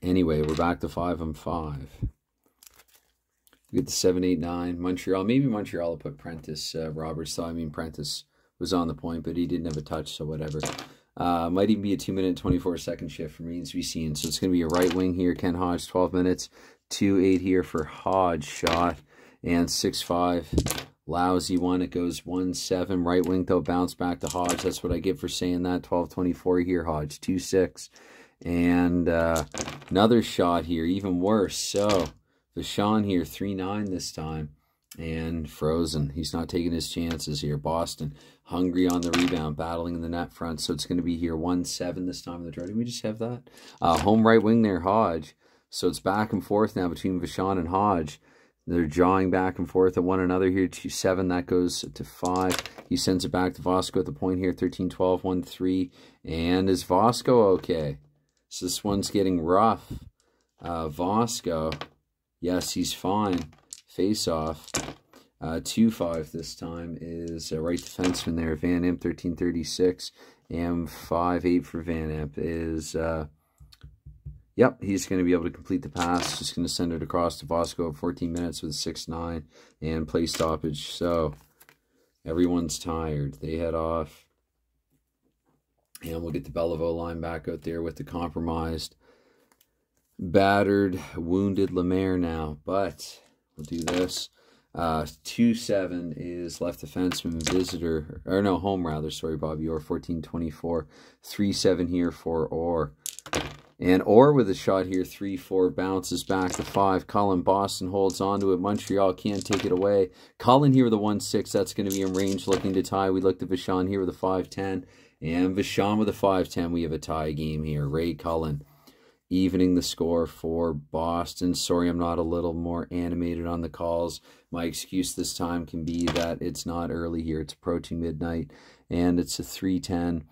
Anyway, we're back to 5-5. We get the 7-8-9. Montreal. Maybe Montreal will put Prentice Roberts. So I mean, Prentice was on the point, but he didn't have a touch, so whatever. Might even be a 2-minute, 24-second shift, remains to be seen. So it's going to be a right wing here. Ken Hodge, 12 minutes. 2-8 here for Hodge shot. And 6-5. Lousy one. It goes 1-7. Right wing, though, bounce back to Hodge. That's what I get for saying that. 12-24 here, Hodge. 2-6. And another shot here, even worse. So, Vachon here, 3-9 this time. And frozen. He's not taking his chances here. Boston, hungry on the rebound, battling in the net front. So it's going to be here 1-7 this time in the draw. Did we just have that? Home right wing there, Hodge. So it's back and forth now between Vachon and Hodge. They're jawing back and forth at one another here. 2-7. That goes to 5. He sends it back to Vosco at the point here. 13-12, 1-3. And is Vosco okay? So this one's getting rough. Vosco, yes, he's fine. Face off. 2-5 this time is a right defenseman there. Van Imp, 13-36. And 5-8 for Van Imp is, yep, he's going to be able to complete the pass. Just going to send it across to Vosco at 14 minutes with a 6-9 and play stoppage. So everyone's tired. They head off. And we'll get the Beliveau line back out there with the compromised, battered, wounded Lemaire now. But we'll do this. 2-7 is left defenseman visitor, or no, home rather, sorry, Bobby Orr, 14-24. 3-7 here for Orr. And Orr with a shot here, 3-4, bounces back to 5. Cullen, Boston holds on to it. Montreal can't take it away. Cullen here with a 1-6. That's going to be in range, looking to tie. We looked at Vachon here with a 5-10. And Vachon with a 5-10. We have a tie game here. Ray Cullen evening the score for Boston. Sorry I'm not a little more animated on the calls. My excuse this time can be that it's not early here. It's approaching midnight. And it's a 3:10.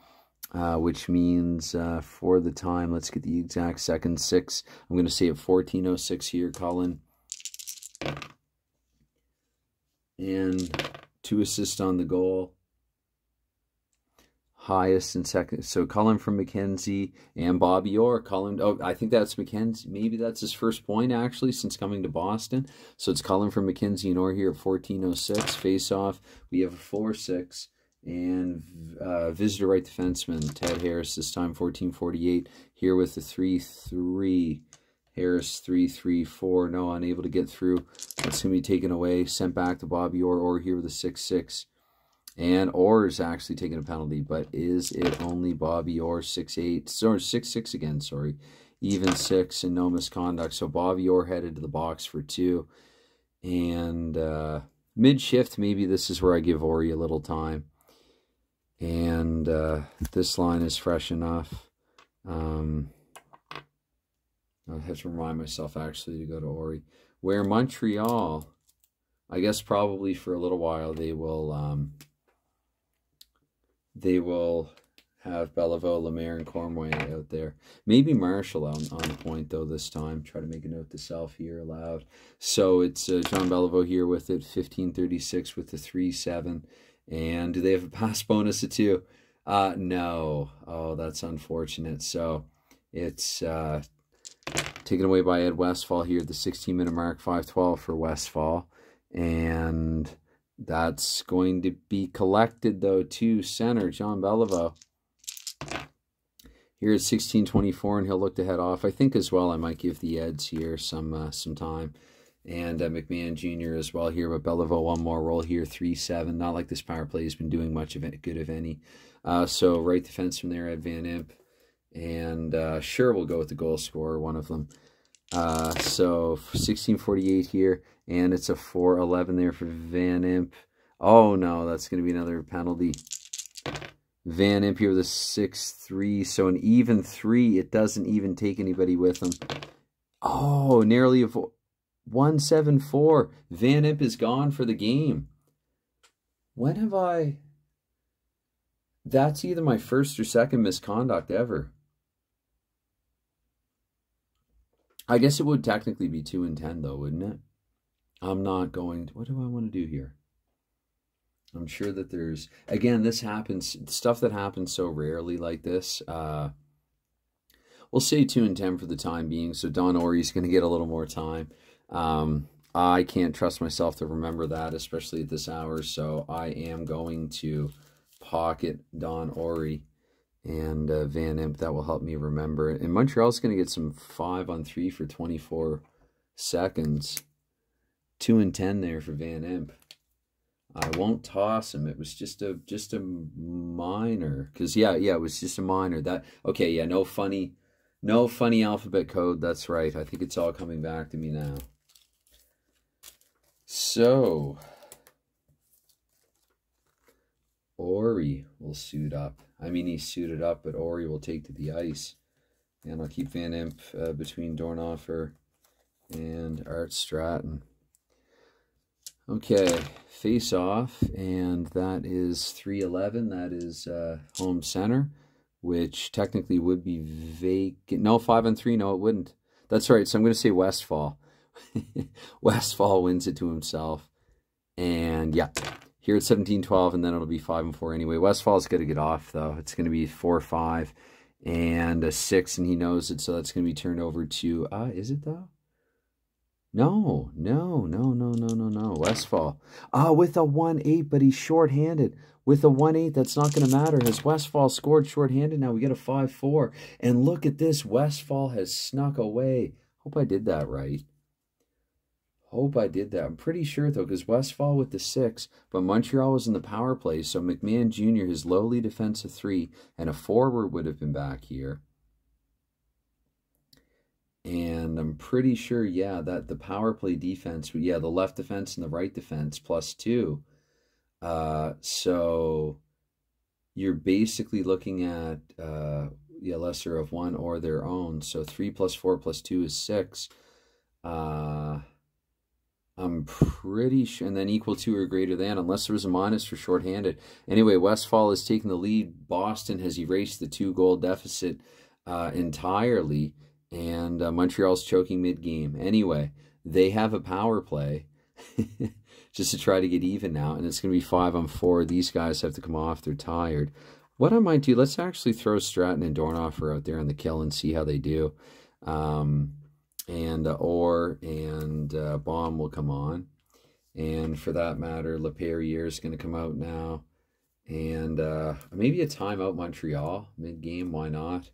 Which means for the time, let's get the exact second, 6. I'm going to say at 14:06 here, Cullen. And 2 assists on the goal. Highest and second. So Cullen from McKenzie and Bobby Orr. Cullen, oh, I think that's McKenzie. Maybe that's his first point, actually, since coming to Boston. So it's Cullen from McKenzie and Orr here at 14:06. Face-off, we have a 4-6. And visitor right defenseman, Ted Harris, this time 14:48. Here with the 3-3. Harris 3-3-4. No, unable to get through. That's going to be taken away. Sent back to Bobby Orr. Orr here with a 6-6. And Orr is actually taking a penalty, but is it only Bobby Orr 6-8? Sorry, 6-6 again, sorry. Even 6 and no misconduct. So Bobby Orr headed to the box for 2. And mid-shift, maybe this is where I give Orr a little time. And this line is fresh enough. I have to remind myself, actually, to go to Ori. Where Montreal, I guess probably for a little while, they will have Beliveau, Lemaire, and Cornway out there. Maybe Marshall on point, though, this time. Try to make a note to self here aloud. So it's John Beliveau here with it, 15:36 with the 3-7. And do they have a pass bonus of 2? No. Oh, that's unfortunate. So it's taken away by Ed Westfall here at the 16-minute mark, 5:12 for Westfall. And that's going to be collected, though, to center, John Beliveau. Here at 16:24, and he'll look to head off. I think as well I might give the Eds here some time. And McMahon Jr. as well here, but Beliveau one more roll here, 3-7. Not like this power play has been doing much of it, good, if any. So right defense from there at Van Imp. And sure, we'll go with the goal scorer, one of them. So 16:48 here, and it's a 4-11 there for Van Imp. Oh, no, that's going to be another penalty. Van Imp here with a 6-3, so an even 3. It doesn't even take anybody with him. Oh, nearly a 1-7-4. Van Imp is gone for the game. When have I... That's either my first or second misconduct ever. I guess it would technically be 2-10, though, wouldn't it? I'm not going... What do I want to do here? I'm sure that there's... Again, this happens... Stuff that happens so rarely like this. We'll say 2-10 for the time being, so Don Orey's going to get a little more time. I can't trust myself to remember that, especially at this hour, so I am going to pocket Don Orey and Van Imp. That will help me remember it. And Montreal's going to get some 5-on-3 for 24 seconds. 2-10 there for Van Imp. I won't toss him. It was just a minor. Because, yeah, it was just a minor. Okay, yeah, no funny alphabet code. That's right. I think it's all coming back to me now. So, Ori will suit up. I mean, he's suited up, but Ori will take to the ice. And I'll keep Van Imp between Dornhofer and Art Stratton. Okay, face off, and that is 3-11. That is home center, which technically would be vacant. No, 5-on-3. No, it wouldn't. That's right. So I'm going to say Westfall. Westfall wins it to himself. And yeah, here at 17-12, and then it'll be 5-4 anyway. Westfall's got to get off, though. It's going to be 4-5 and a 6, and he knows it, so that's going to be turned over to, is it, though? No. Westfall. With a 1-8, but he's short-handed. With a 1-8, that's not going to matter. Has Westfall scored short-handed? Now we get a 5-4. And look at this. Westfall has snuck away. Hope I did that right. Hope I did that. I'm pretty sure, though, because Westfall with the 6, but Montreal was in the power play, so McMahon Jr., his lowly defensive 3, and a forward would have been back here. And I'm pretty sure, yeah, that the power play defense, yeah, the left defense and the right defense +2. So you're basically looking at, yeah, lesser of 1 or their own. So 3 + 4 + 2 is 6. I'm pretty sure, and then equal to or greater than, unless there was a minus for shorthanded. Anyway, Westfall is taking the lead. Boston has erased the 2-goal deficit entirely, and Montreal's choking mid-game. Anyway, they have a power play just to try to get even now, and it's going to be 5-on-4. These guys have to come off. They're tired. What I might do, let's actually throw Stratton and Dornhofer out there on the kill and see how they do. And Orr and Baum will come on. And for that matter, Laperriere is going to come out now. And maybe a timeout Montreal mid-game, why not?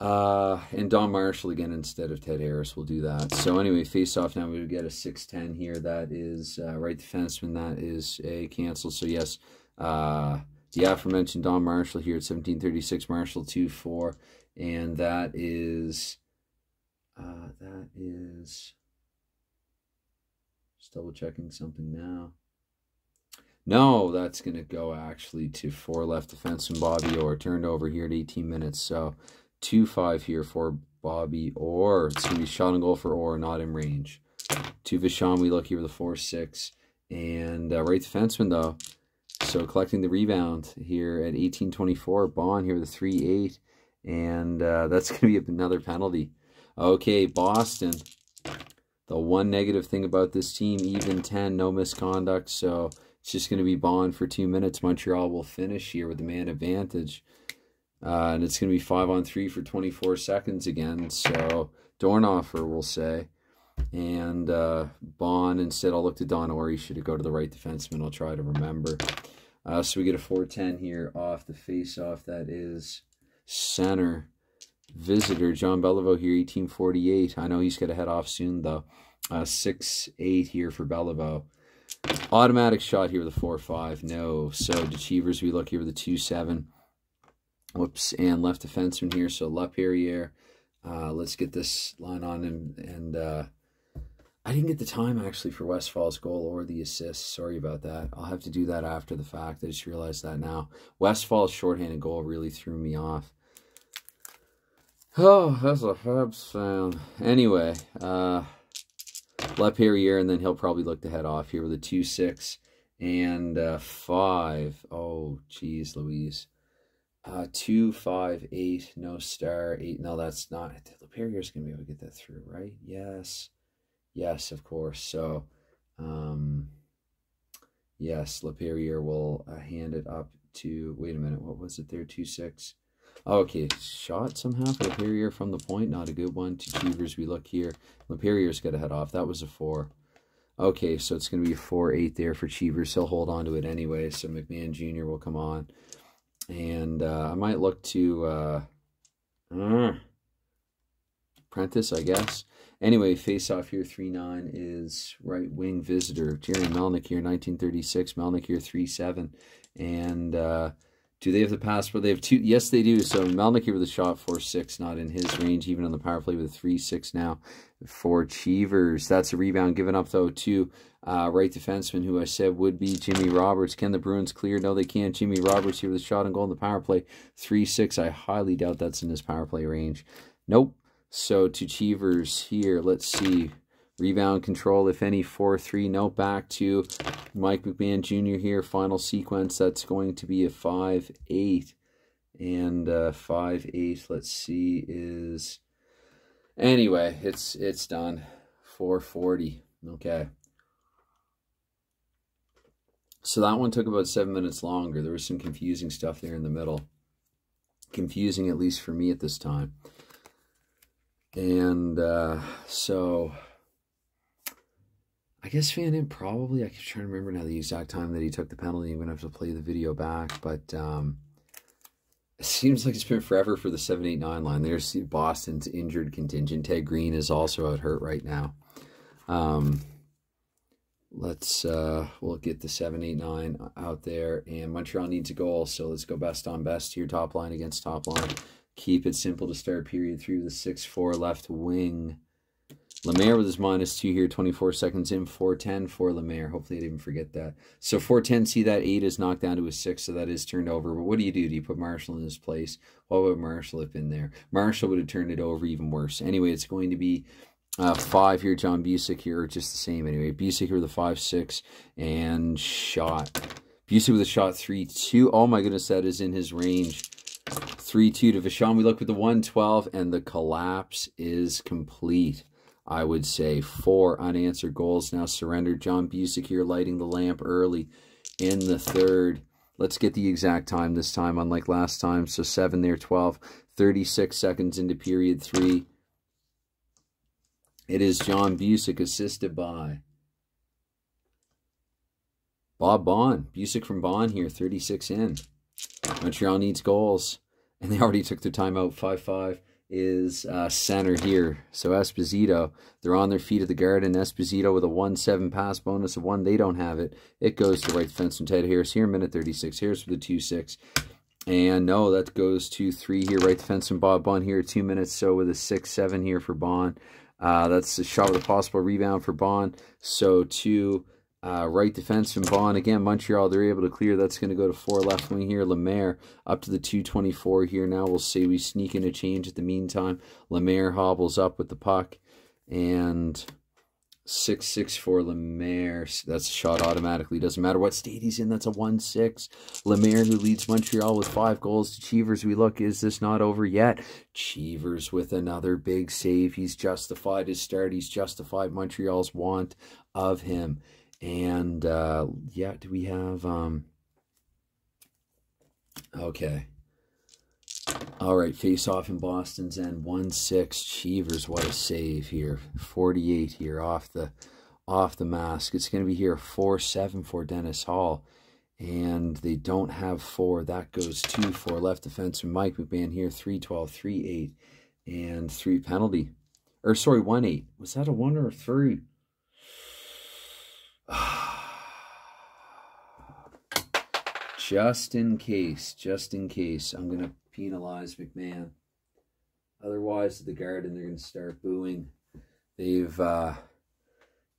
And Don Marshall again instead of Ted Harris will do that. So anyway, face-off now, we would get a 6-10 here. That is right defenseman. That is a cancel. So yes, the aforementioned Don Marshall here at 1736, Marshall 2-4. And that is... just double checking something now. No, that's going to go actually to 4 left defenseman Bobby Orr. Turned over here at 18 minutes. So 2-5 here for Bobby Orr. It's going to be shot on goal for Orr, not in range. To Vachon, we look here with a 4-6. And right defenseman, though. So collecting the rebound here at 18-24. Bond here with a 3-8. And that's going to be another penalty. Okay, Boston. The one negative thing about this team, even 10, no misconduct. So it's just going to be Bond for 2 minutes. Montreal will finish here with the man advantage. And it's going to be 5-on-3 for 24 seconds again. So Dornhofer will say. And Bond, instead, I'll look to Don Orr. He should go to the right defenseman. I'll try to remember. So we get a 4-10 here off the face-off. That is center. Visitor, John Beliveau here, 1848. I know he's got to head off soon, though. 6-8 here for Beliveau. Automatic shot here with a 4-5. No. So, Achievers, we look here with a 2-7. Whoops. And left defenseman here. So, Laperriere. Let's get this line on. And I didn't get the time, actually, for Westfall's goal or the assist. Sorry about that. I'll have to do that after the fact. I just realized that now. Westfall's shorthanded goal really threw me off. Oh, that's a Habs fan. Anyway, Laperriere, and then he'll probably look to head off here with a 2-6 and 5. Oh, geez, Louise. 2, 5, 8, no star, 8. No, that's not. Laperriere's going to be able to get that through, right? Yes. Yes, of course. So, yes, Laperriere will hand it up to, wait a minute, what was it there? 2-6. Okay, shot somehow for Laperriere from the point. Not a good one. To Cheevers, we look here. Laperriere's got to head off. That was a 4. Okay, so it's going to be a 4-8 there for Cheevers. He'll hold on to it anyway. So McMahon Jr. will come on. And I might look to Prentice, I guess. Anyway, face-off here, 3-9 is right wing visitor. Jerry Melnick here, 1936. Melnick here, 3-7. And... do they have the passport? They have 2. Yes, they do. So Melnick here with a shot, 4-6, not in his range, even on the power play with a 3-6 now for Cheevers. That's a rebound given up, though, to right defenseman, who I said would be Jimmy Roberts. Can the Bruins clear? No, they can't. Jimmy Roberts here with a shot and goal in the power play, 3-6. I highly doubt that's in his power play range. Nope. So to Cheevers here, let's see. Rebound control, if any, 4-3. No, back to Mike McMahon Jr. here. Final sequence, that's going to be a 5-8. And 5-8, let's see, is... Anyway, it's done. 4:40. Okay. So that one took about 7 minutes longer. There was some confusing stuff there in the middle. Confusing, at least for me at this time. And so... I guess Van Imp probably, I keep trying to remember now the exact time that he took the penalty. I'm going to have to play the video back, but it seems like it's been forever for the 7-8-9 line. There's Boston's injured contingent. Ted Green is also out hurt right now. We'll get the 7, 8, 9 out there, and Montreal needs a goal, so let's go best on best here, top line against top line. Keep it simple to start period 3 with a 6-4 left wing. Lemaire with his -2 here, 24 seconds in, 4-10 for Lemaire. Hopefully I didn't forget that. So 4-10, see that 8 is knocked down to a 6, so that is turned over. But what do? Do you put Marshall in his place? What would Marshall have been there? Marshall would have turned it over even worse. Anyway, it's going to be 5 here. John Busick here, just the same anyway. Busick here with a 5-6 and shot. Busick with a shot 3-2. Oh my goodness, that is in his range. 3-2 to Vachon. We look with the 1-12, and the collapse is complete. I would say 4 unanswered goals now surrendered. John Busick here lighting the lamp early in the 3rd. Let's get the exact time this time, unlike last time. So 7 there, 12, 36 seconds into period 3. It is John Busick assisted by Bob Baun. Busick from Baun here, 36 in. Montreal needs goals, and they already took their timeout. 5-5 is center here. So Esposito, they're on their feet at the Garden. Esposito with a 1-7 pass bonus of 1. They don't have it. It goes to right defenseman Ted Harris here, minute 36. Harris with a 2-6. And no, that goes to 3 here. Right defenseman Bob Baun here, 2 minutes. So with a 6-7 here for Baun. That's a shot with a possible rebound for Baun. So to right defenseman Baun. Again, Montreal, they're able to clear. That's going to go to 4 left wing here. Lemaire up to the 224 here. Now we'll see. We sneak in a change at the meantime. Lemaire hobbles up with the puck. And 6-6 for Lemaire. That's a shot automatically. Doesn't matter what state he's in. That's a 1-6. Lemaire, who leads Montreal with 5 goals to Cheevers. We look, is this not over yet? Cheevers with another big save. He's justified his start. He's justified Montreal's want of him. And, yeah, do we have, okay. All right, face-off in Boston's end, 1-6. Cheevers, what a save here. 48 here off the mask. It's going to be here 4-7 for Dennis Hall. And they don't have 4. That goes 2 for left defenseman Mike McMahon here, 3-12, 3-8, and 3 penalty. Or, sorry, 1-8. Was that a 1 or a 3? Just in case, I'm going to penalize McMahon. Otherwise, at the Garden, they're going to start booing. They've,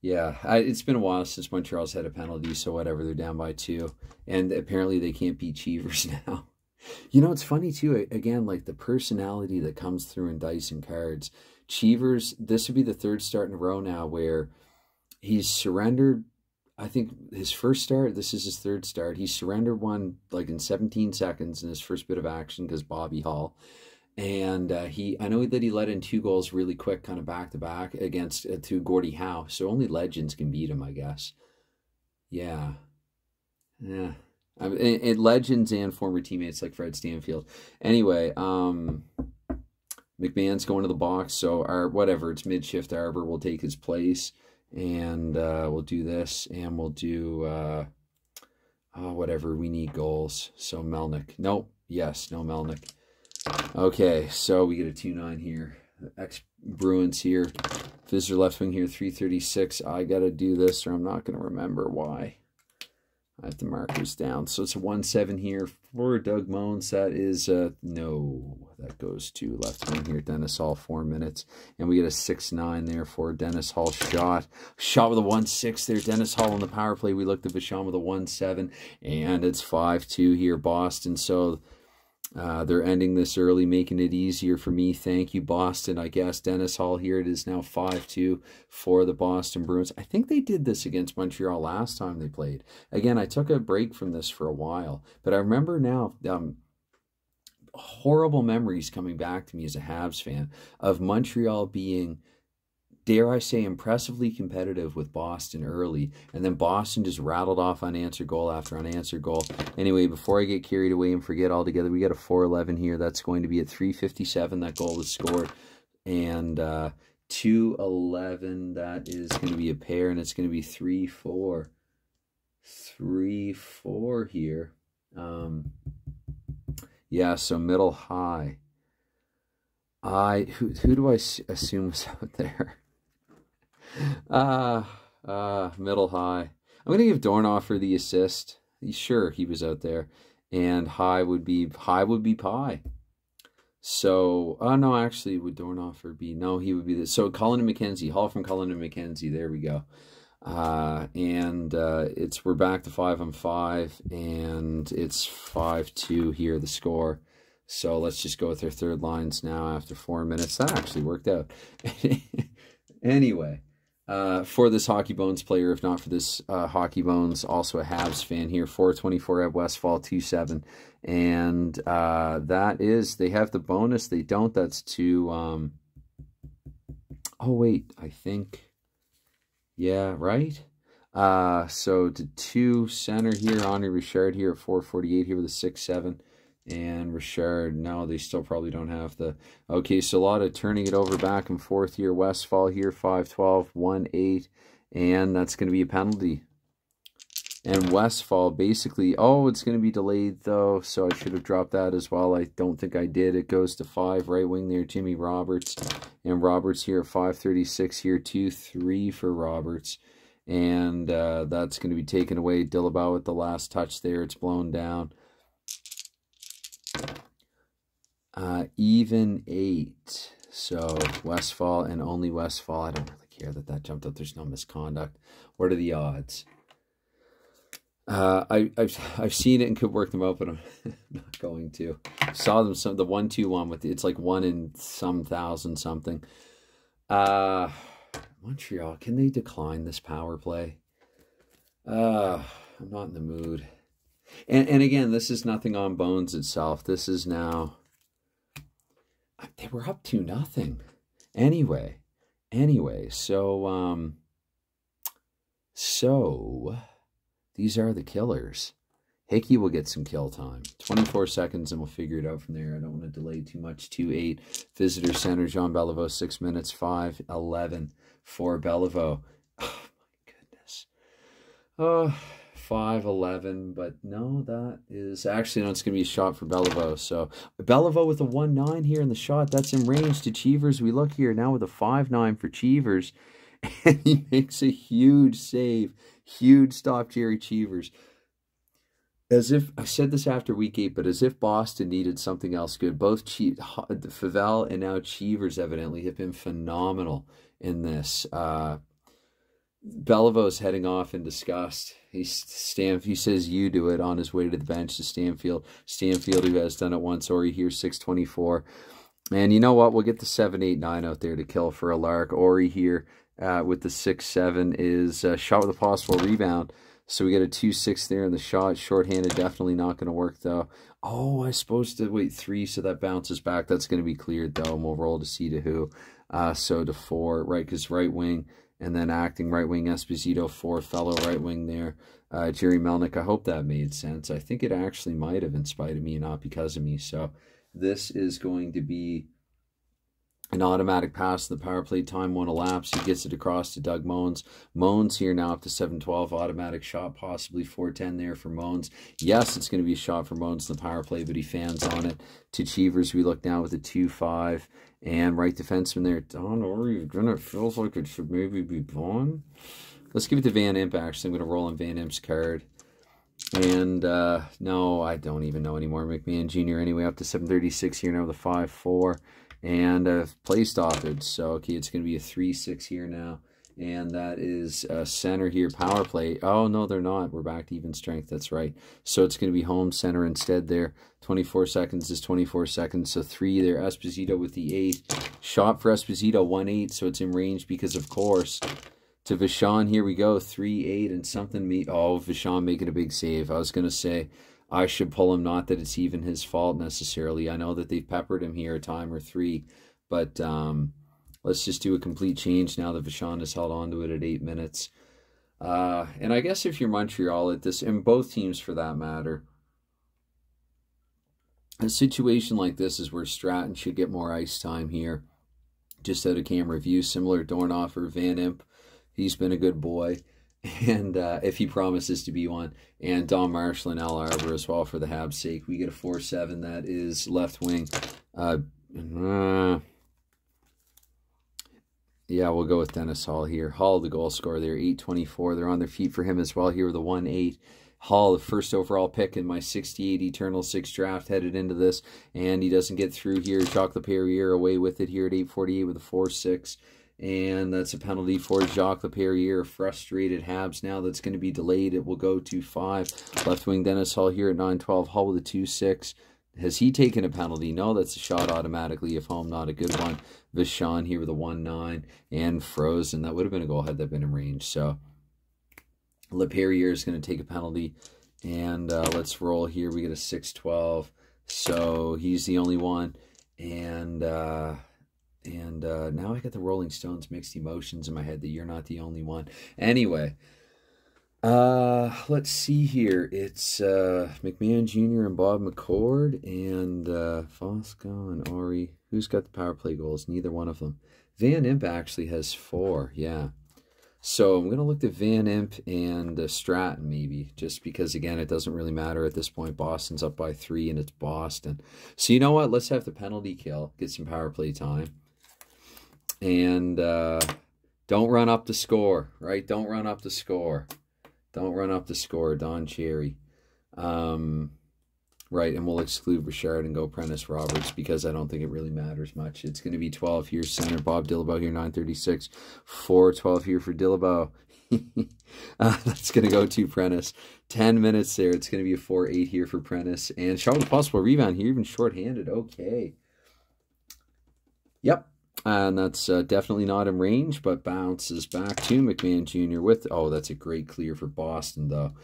yeah, it's been a while since Montreal's had a penalty, so whatever, they're down by 2. And apparently they can't beat Cheevers now. You know, it's funny, too, again, like the personality that comes through in dice and cards. Cheevers, this would be the 3rd start in a row now where he's surrendered. I think his first start, this is his 3rd start. He surrendered one like in 17 seconds in his first bit of action because Bobby Hall. And I know that he let in 2 goals really quick, kind of back-to-back against to Gordie Howe. So only legends can beat him, I guess. Yeah. Yeah. And legends and former teammates like Fred Stanfield. Anyway, McMahon's going to the box. So, whatever, it's mid-shift. Arbor will take his place. And we'll do this, and we'll do whatever. We need goals. So Melnick. Nope. Yes, no Melnick. Okay, so we get a 2-9 here. Ex-Bruins here. Visitor left wing here, 336. I got to do this, or I'm not going to remember why. I have the markers down. So it's a 1-7 here for Doug Moens. That is, no, that goes to left wing here. Dennis Hall, 4 minutes. And we get a 6-9 there for Dennis Hall shot. Shot with a 1-6 there. Dennis Hall on the power play. We looked at Vachon with a 1-7. And it's 5-2 here, Boston. So they're ending this early, making it easier for me. Thank you, Boston. I guess Dennis Hall here. It is now 5-2 for the Boston Bruins. I think they did this against Montreal last time they played. Again, I took a break from this for a while, but I remember now horrible memories coming back to me as a Habs fan of Montreal being, dare I say, impressively competitive with Boston early, and then Boston just rattled off unanswered goal after unanswered goal. Anyway, before I get carried away and forget altogether, we got a 4-11 here. That's going to be at 3:57. That goal was scored, and 2-11. That is going to be a pair, and it's going to be 3-4. 3-4 here. Yeah, so middle high. Who do I assume was out there? Middle high. I'm going to give Dornoffer the assist. Sure, he was out there. And high would be pie. So, no, actually, would Dornoffer be? No, he would be the. So, Cullen and McKenzie. Hall from Cullen and McKenzie. There we go. We're back to 5-on-5, and it's 5-2 here, the score. So, let's just go with our third lines now after 4 minutes. That actually worked out. Anyway. For this Hockey Bones player, if not for this Hockey Bones, also a Habs fan here, 424 at Westfall, 27. And that is, they have the bonus. They don't. That's to, oh, wait, I think, yeah, right? So to 2 center here, Henri Richard here at 448 here with a 6-7. And Richard, no, they still probably don't have the... Okay, so a lot of turning it over back and forth here. Westfall here, 5-12, 1-8. And that's going to be a penalty. And Westfall basically... Oh, it's going to be delayed, though. So I should have dropped that as well. I don't think I did. It goes to 5. Right wing there, Jimmy Roberts. And Roberts here at 5:36 here. 2-3 for Roberts. And that's going to be taken away. Dillabow with the last touch there. It's blown down. Even 8. So Westfall and only Westfall. I don't really care that jumped up. There's no misconduct. What are the odds? I've seen it and could work them out, but I'm not going to. Saw them the 1-2-1 with it's like 1 in some thousand something. Montreal, can they decline this power play? I'm not in the mood. And again, this is nothing on Bones itself. This is now... They were up 2-0. Anyway, so these are the killers. Hickey will get some kill time. 24 seconds and we'll figure it out from there. I don't want to delay too much. 2-8. Visitor center, Jean Beliveau, 6 minutes. 5-11 for Beliveau. Oh, my goodness. 5-11, but no, that is actually, no, it's going to be a shot for Beliveau. So Beliveau with a 1-9 here in the shot. That's in range to Cheevers. We look here now with a 5-9 for Cheevers, and he makes a huge save. Huge stop, Jerry Cheevers. As if, I said this after week 8, but as if Boston needed something else good. Both Favell and now Cheevers evidently have been phenomenal in this. Beliveau's heading off in disgust. He says you do it on his way to the bench to Stanfield. Stanfield, who has done it once, Ori here, 6:24. And you know what? We'll get the 7-8-9 out there to kill for a lark. Ori here with the 6-7 is shot with a possible rebound. So we get a 2-6 there in the shot. Shorthanded, definitely not going to work, though. Oh, I'm supposed to wait 3, so that bounces back. That's going to be cleared, though, and we'll roll to C to who. So to 4, right, because right wing. And then acting right wing Esposito, 4 fellow right wing there. Jerry Melnick, I hope that made sense. I think it actually might have in spite of me, not because of me. So this is going to be an automatic pass. The power play time won't elapse. He gets it across to Doug Moans. Moans here now up to 7-12. Automatic shot, possibly 4-10 there for Moans. Yes, it's going to be a shot for Moans in the power play, but he fans on it. To Cheevers, we look now with a 2-5. And right defenseman there, Don Ori, it feels like it should maybe be gone. Let's give it to Van Imp, actually. I'm going to roll on Van Imp's card. And, no, I don't even know anymore. McMahon Jr. anyway, up to 7:36 here now with a 5-4. And a play stoppage. So, okay, it's going to be a 3-6 here now. And that is center here, power play. Oh, no, they're not. We're back to even strength. That's right. So it's going to be home center instead there. 24 seconds is 24 seconds. So 3 there. Esposito with the 8. Shot for Esposito, 1-8. So it's in range because, of course, to Vachon, here we go. 3-8 and something. Oh, Vachon making a big save. I was going to say I should pull him. Not that it's even his fault necessarily. I know that they've peppered him here a time or 3. But, let's just do a complete change now that Vachon has held on to it at 8 minutes. And I guess if you're Montreal at this, and both teams for that matter, a situation like this is where Stratton should get more ice time here. Just out of camera view, similar Dornoffer, Van Imp. He's been a good boy. And if he promises to be one. And Don Marshall and Al Arbor as well for the Habs' sake. We get a 4-7. That is left wing. Yeah, we'll go with Dennis Hall here. Hall, the goal scorer there, 824. They're on their feet for him as well here with the 1-8. Hall, the first overall pick in my 68 Eternal 6 draft, headed into this, and he doesn't get through here. Jacques Laperriere away with it here at 848 with a 4-6. And that's a penalty for Jacques Laperriere. Frustrated Habs now. That's going to be delayed. It will go to 5. Left wing Dennis Hall here at 912. Hall with a 2-6. Has he taken a penalty? No, that's a shot automatically if home, not a good one. Vachon here with a 1-9 and frozen. That would have been a goal had that been in range. So Laperriere is going to take a penalty. And let's roll here. We get a 6-12. So he's the only one. And now I got the Rolling Stones mixed emotions in my head that you're not the only one. Anyway. Let's see here. It's McMahon Jr. and Bob McCord and Fosco and Ori. Who's got the power play goals? Neither one of them. Van Imp actually has 4, yeah. So I'm going to look at Van Imp and Stratton maybe, just because, again, it doesn't really matter at this point. Boston's up by 3, and it's Boston. So you know what? Let's have the penalty kill, get some power play time. And don't run up the score, right? Don't run up the score. Don't run up the score, Don Cherry. Right, and we'll exclude Bouchard and go Prentice Roberts because I don't think it really matters much. It's going to be 12 here, center. Bob Dillabaugh here, 936. 4-12 here for Dillabaugh. That's going to go to Prentice. 10 minutes there. It's going to be a 4-8 here for Prentice. And shot with possible rebound here, even shorthanded. Okay. Yep. And that's definitely not in range, but bounces back to McMahon Jr. with... Oh, that's a great clear for Boston, though.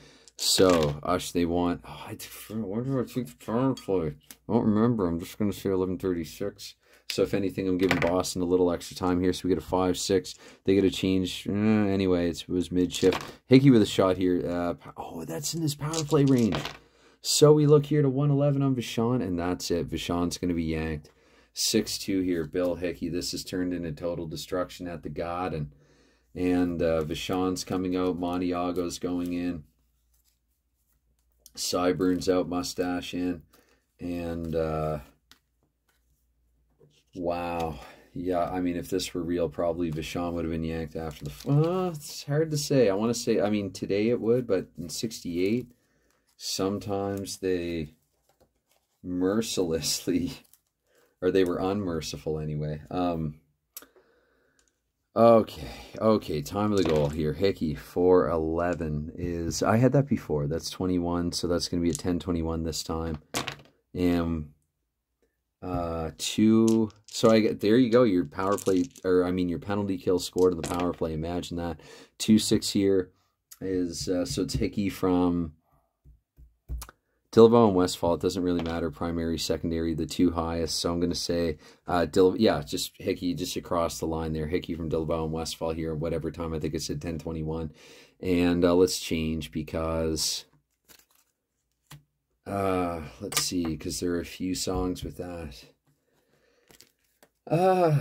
So, they want... Oh, where do I take the power play? I don't remember. I'm just going to say 11:36. So, if anything, I'm giving Boston a little extra time here. So, we get a 5-6. They get a change. Anyway, it was mid-shift. Hickey with a shot here. Oh, that's in his power play range. So, we look here to 111 on Vachon, and that's it. Vachon's going to be yanked. 6-2 here, Bill Hickey. This has turned into total destruction at the God, and Vachon's coming out. Montiago's going in. Syburn's out, Mustache in, and wow, yeah. I mean, if this were real, probably Vachon would have been yanked after the. It's hard to say. I want to say. I mean, today it would, but in '68, sometimes they mercilessly. Or they were unmerciful anyway. Okay, time of the goal here. Hickey, 4-11 is... I had that before. That's 21, so that's going to be a 10-21 this time. And 2... So I get... There you go, your power play... Or, I mean, your penalty kill scored in the power play. Imagine that. 2-6 here is... so it's Hickey from... Dillabaugh and Westfall, it doesn't really matter. Primary, secondary, the two highest. So I'm going to say, yeah, just Hickey, just across the line there. Hickey from Dillabaugh and Westfall here, whatever time. I think it said 10-21. And let's change because, let's see, because there are a few songs with that.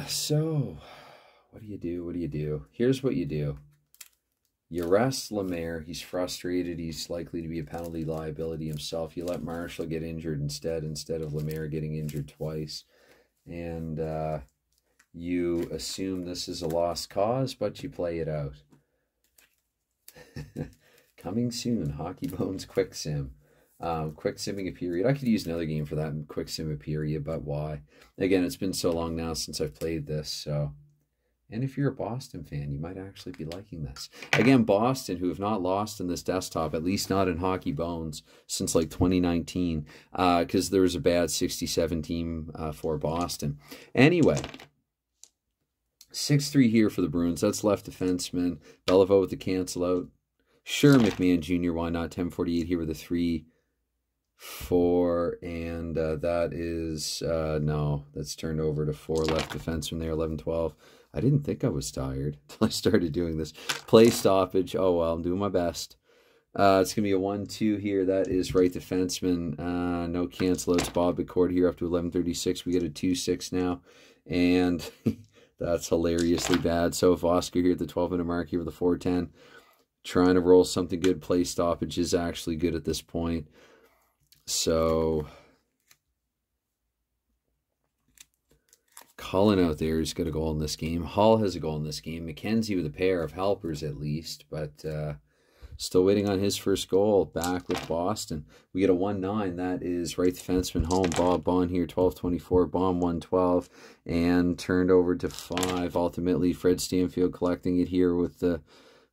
So, what do you do? What do you do? Here's what you do. You rest Lemaire. He's frustrated. He's likely to be a penalty liability himself. You let Marshall get injured instead of Lemaire getting injured twice. And you assume this is a lost cause, but you play it out. Coming soon, Hockey Bones Quick Sim. Quick Simming a period. I could use another game for that, Quick Sim a period, but why? Again, it's been so long now since I've played this, so... And if you're a Boston fan, you might actually be liking this. Again, Boston, who have not lost in this desktop, at least not in Hockey Bones, since like 2019, because there was a bad 67 team for Boston. Anyway, 6-3 here for the Bruins. That's left defenseman. Beliveau with the cancel out. Sure, McMahon Jr., why not? 10-48 here with a 3-4, and that is, no, that's turned over to 4 left defenseman there, 11-12. I didn't think I was tired until I started doing this. Play stoppage. Oh, well, I'm doing my best. It's going to be a 1-2 here. That is right defenseman. No cancel outs. Bob McCord here up to 11:36. We get a 2-6 now. And that's hilariously bad. So Vosker here at the 12-minute mark here with a 4-10. Trying to roll something good. Play stoppage is actually good at this point. So... Cullen out there who's got a goal in this game. Hall has a goal in this game. McKenzie with a pair of helpers at least, but still waiting on his first goal back with Boston. We get a 1-9. That is right defenseman home. Bob Bond here, 12-24. Bomb 112 and turned over to 5. Ultimately, Fred Stanfield collecting it here with the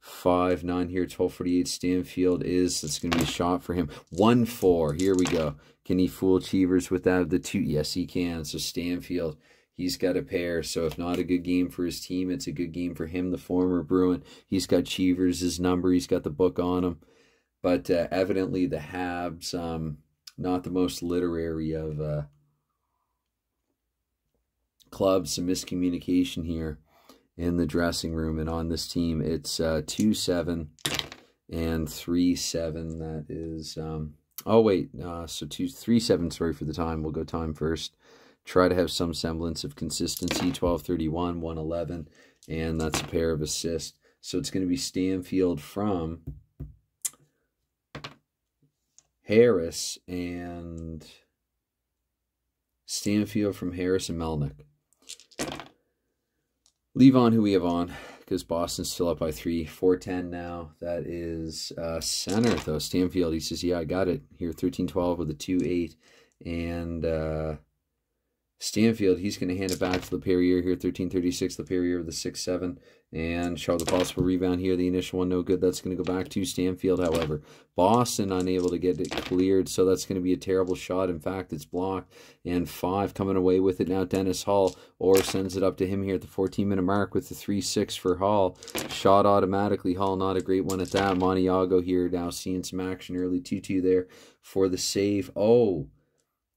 5-9 here. 12-48. Stanfield it's going to be a shot for him. 1-4. Here we go. Can he fool Cheevers with that? The 2? Yes, he can. So Stanfield, he's got a pair. So if not a good game for his team, it's a good game for him, the former Bruin. He's got Cheevers' number. He's got the book on him. But evidently the Habs, not the most literary of clubs. Some miscommunication here in the dressing room. And on this team, it's 2-7 and 3-7. That is... oh, wait. So 3-7, sorry for the time. We'll go time first. Try to have some semblance of consistency. 12-31, 1-11, and that's a pair of assists. So it's going to be Stanfield from Harris and Melnick. Leave on who we have on because Boston's still up by 3. 4-10 now. That is center, though. Stanfield, he says, yeah, I got it. Here, 13-12 with a 2-8. And Stanfield, he's going to hand it back to LePerrier here, 13-36. LePerrier with a 6-7. And show the possible rebound here. The initial one, no good. That's going to go back to Stanfield, however. Boston unable to get it cleared, so that's going to be a terrible shot. In fact, it's blocked. And 5 coming away with it now. Dennis Hall, or sends it up to him here at the 14-minute mark with the 3-6 for Hall. Shot automatically. Hall, not a great one at that. Montiago here now seeing some action early. 2-2 there for the save. Oh,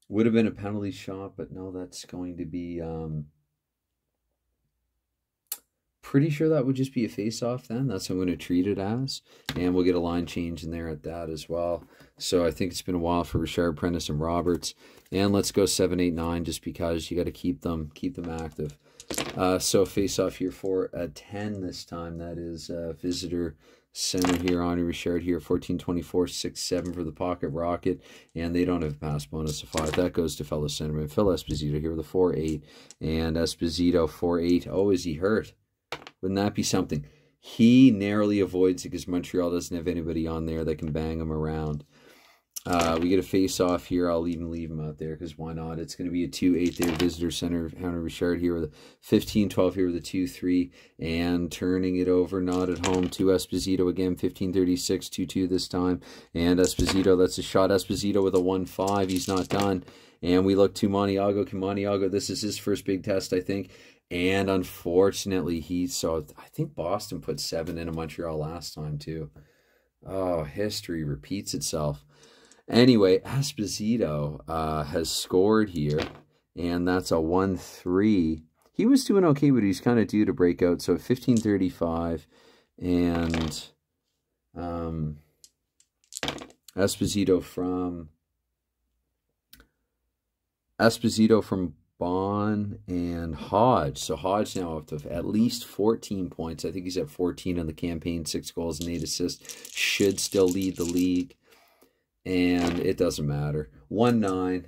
would have been a penalty shot, but no, that's going to be... pretty sure that would just be a face-off then. That's what I'm going to treat it as. And we'll get a line change in there at that as well. So I think it's been a while for Richard, Prentice, and Roberts. And let's go 7-8-9 just because you got to keep them active. So face-off here for a 10 this time. That is visitor center here. Henri Richard here, 14-24, 6-7 for the pocket rocket. And they don't have a pass bonus of 5. That goes to fellow centerman Phil Esposito here with a 4-8. And Esposito, 4-8. Oh, is he hurt? Wouldn't that be something? He narrowly avoids it because Montreal doesn't have anybody on there that can bang him around. We get a face-off here. I'll even leave him out there because why not? It's going to be a 2-8 there. Visitor center, Henri Richard here with a 15-12 here with a 2-3. And turning it over, not at home to Esposito again. 15-36, 2-2 this time. And Esposito, that's a shot. Esposito with a 1-5. He's not done. And we look to Montiago. Can Montiago, this is his first big test, I think. And unfortunately, I think Boston put 7 into Montreal last time, too. Oh, history repeats itself. Anyway, Esposito has scored here, and that's a 1-3. He was doing okay, but he's kind of due to break out. So 15-35, and Esposito from Bond and Hodge. So Hodge now up to at least 14 points. I think he's at 14 on the campaign, 6 goals and 8 assists. Should still lead the league. And it doesn't matter. 1-9.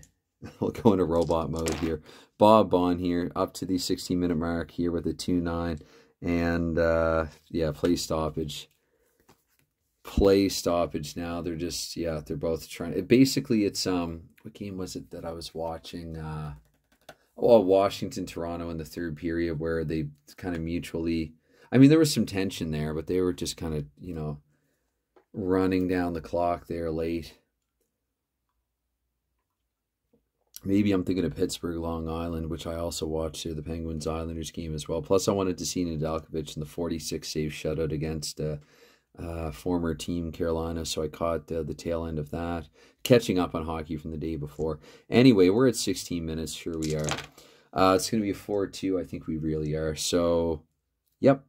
We'll go into robot mode here. Bob Bond here up to the 16-minute mark here with a 2-9. And yeah, play stoppage. Play stoppage now. They're just, yeah, they're both trying. Basically, it's, what game was it that I was watching? Well, Washington, Toronto in the third period where they kind of mutually, I mean, there was some tension there, but they were just kind of, you know, running down the clock there late. Maybe I'm thinking of Pittsburgh, Long Island, which I also watched here, the Penguins-Islanders game as well. Plus, I wanted to see Nedeljkovic in the 46-save shutout against former team Carolina, so I caught the tail end of that. Catching up on hockey from the day before. Anyway, we're at 16 minutes. Sure we are. It's going to be a 4-2. I think we really are. So, yep.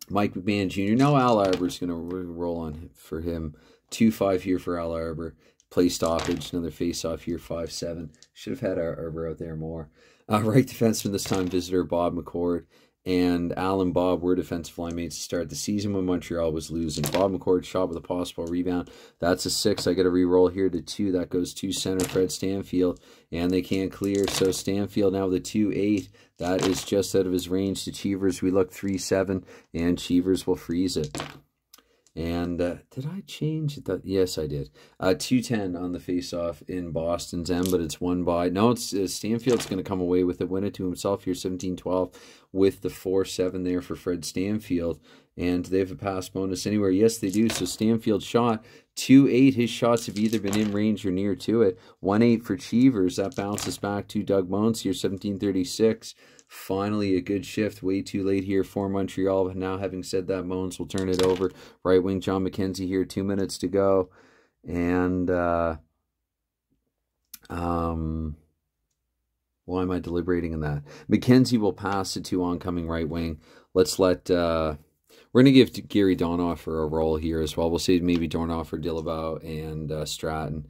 Mike McMahon Jr. Now Al Arbor's going to roll on for him. 2-5 here for Al Arbor. Play stoppage. Another face-off here. 5-7. Should have had Arbor out there more. Right defenseman this time. Visitor Bob McCord. and Al and Bob were defensive line mates to start the season when Montreal was losing. Bob McCord shot with a possible rebound. That's a 6. I got to re-roll here to 2. That goes to center Fred Stanfield, and they can't clear. So Stanfield now with a 2-8. That is just out of his range to Cheevers. We look 3-7, and Cheevers will freeze it. And did I change it? Yes, I did. 2-10 on the face-off in Boston's end, but it's won by... No, it's Stanfield's going to come away with it, win it to himself here, 17-12, with the 4-7 there for Fred Stanfield. And do they have a pass bonus anywhere? Yes, they do. So Stanfield shot 2-8. His shots have either been in range or near to it. 1-8 for Cheevers. That bounces back to Doug Moans here, 17-36. Finally, a good shift. Way too late here for Montreal. But now, having said that, Moans will turn it over. Right wing John McKenzie here. 2 minutes to go. And, why am I deliberating in that? McKenzie will pass it to oncoming right wing. Let's let... we're going to give Gary Donoffer a role here as well. We'll say maybe Donoffer, Dillabaugh, and Stratton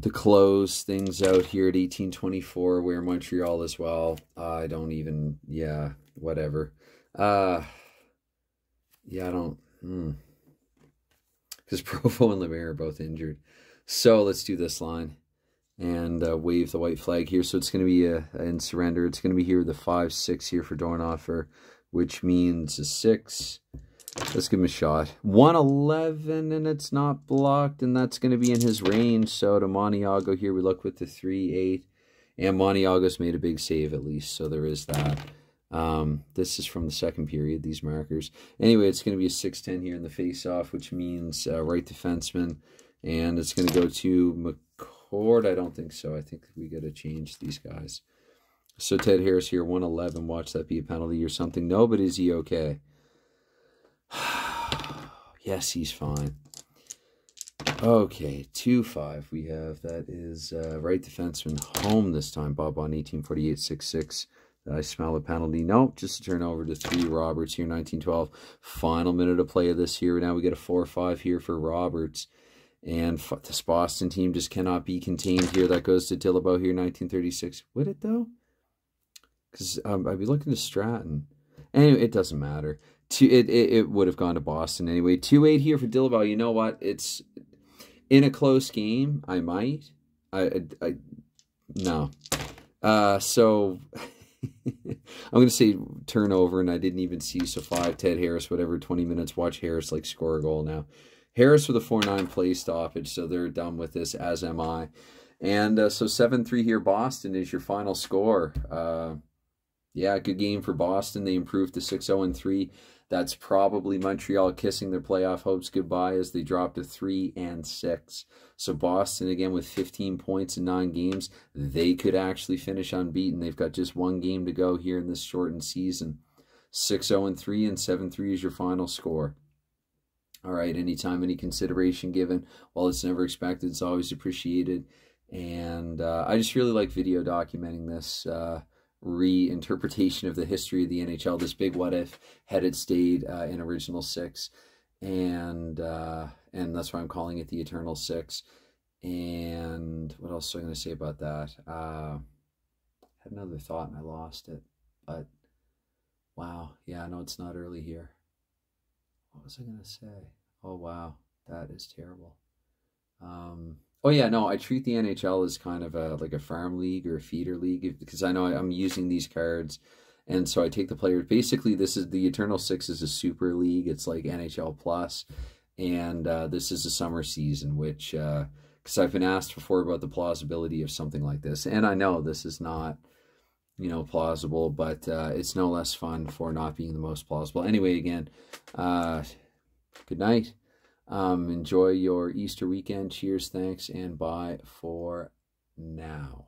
to close things out here at 18-24, where Montreal as well. I don't even, yeah, whatever. Yeah, I don't, because Provo and Lemaire are both injured. So let's do this line and wave the white flag here. So it's going to be in surrender. It's going to be here the 5-6 here for Donoffer, which means a 6. Let's give him a shot. 111, and it's not blocked, and that's going to be in his range. So to Maniago here, we look with the 3-8. And Maniago's made a big save at least, so there is that. This is from the second period, these markers. Anyway, it's going to be a 6-10 here in the face-off, which means right defenseman. And it's going to go to McCord. I don't think so. I think we got to change these guys. So Ted Harris here, 111. Watch that be a penalty or something. No, but is he okay? Yes, he's fine. Okay, 2-5 we have. That is right defenseman home this time. Bob on 1848, 6-6. I smell a penalty. Nope, just a turnover to 3 Roberts here, 1912. Final minute of play of this here. Now we get a 4-5 here for Roberts. And this Boston team just cannot be contained here. That goes to Dillabaugh here, 1936. Would it, though? Because I'd be looking to Stratton. Anyway, it doesn't matter. It would have gone to Boston anyway. 2-8 here for Dillabaugh. You know what? It's in a close game. I might. No. So I'm going to say turnover, and I didn't even see. So 5, Ted Harris, whatever, 20 minutes. Watch Harris like score a goal now. Harris with a 4-9 play stoppage, so they're done with this, as am I. And so 7-3 here, Boston is your final score. Yeah, good game for Boston. They improved to 6-0-3. That's probably Montreal kissing their playoff hopes goodbye as they drop to 3-6. So Boston, again, with 15 points in 9 games, they could actually finish unbeaten. They've got just 1 game to go here in this shortened season. 6-0-3 and 7-3 is your final score. All right, anytime, any consideration given, while it's never expected, it's always appreciated. And I just really like video documenting this reinterpretation of the history of the NHL, this big what if, had it stayed in Original 6, and that's why I'm calling it the Eternal 6. And what else am I going to say about that? I had another thought and I lost it, but wow, yeah, I know it's not early here. What was I going to say? Oh wow, that is terrible. Oh yeah, no, I treat the NHL as kind of like a farm league or a feeder league, because I know I'm using these cards, and so I take the players. Basically, this is the Eternal 6 is a super league. It's like NHL Plus, and this is a summer season, which because I've been asked before about the plausibility of something like this, and I know this is not, you know, plausible, but it's no less fun for not being the most plausible. Anyway, again, good night. Enjoy your Easter weekend. Cheers, thanks, and bye for now.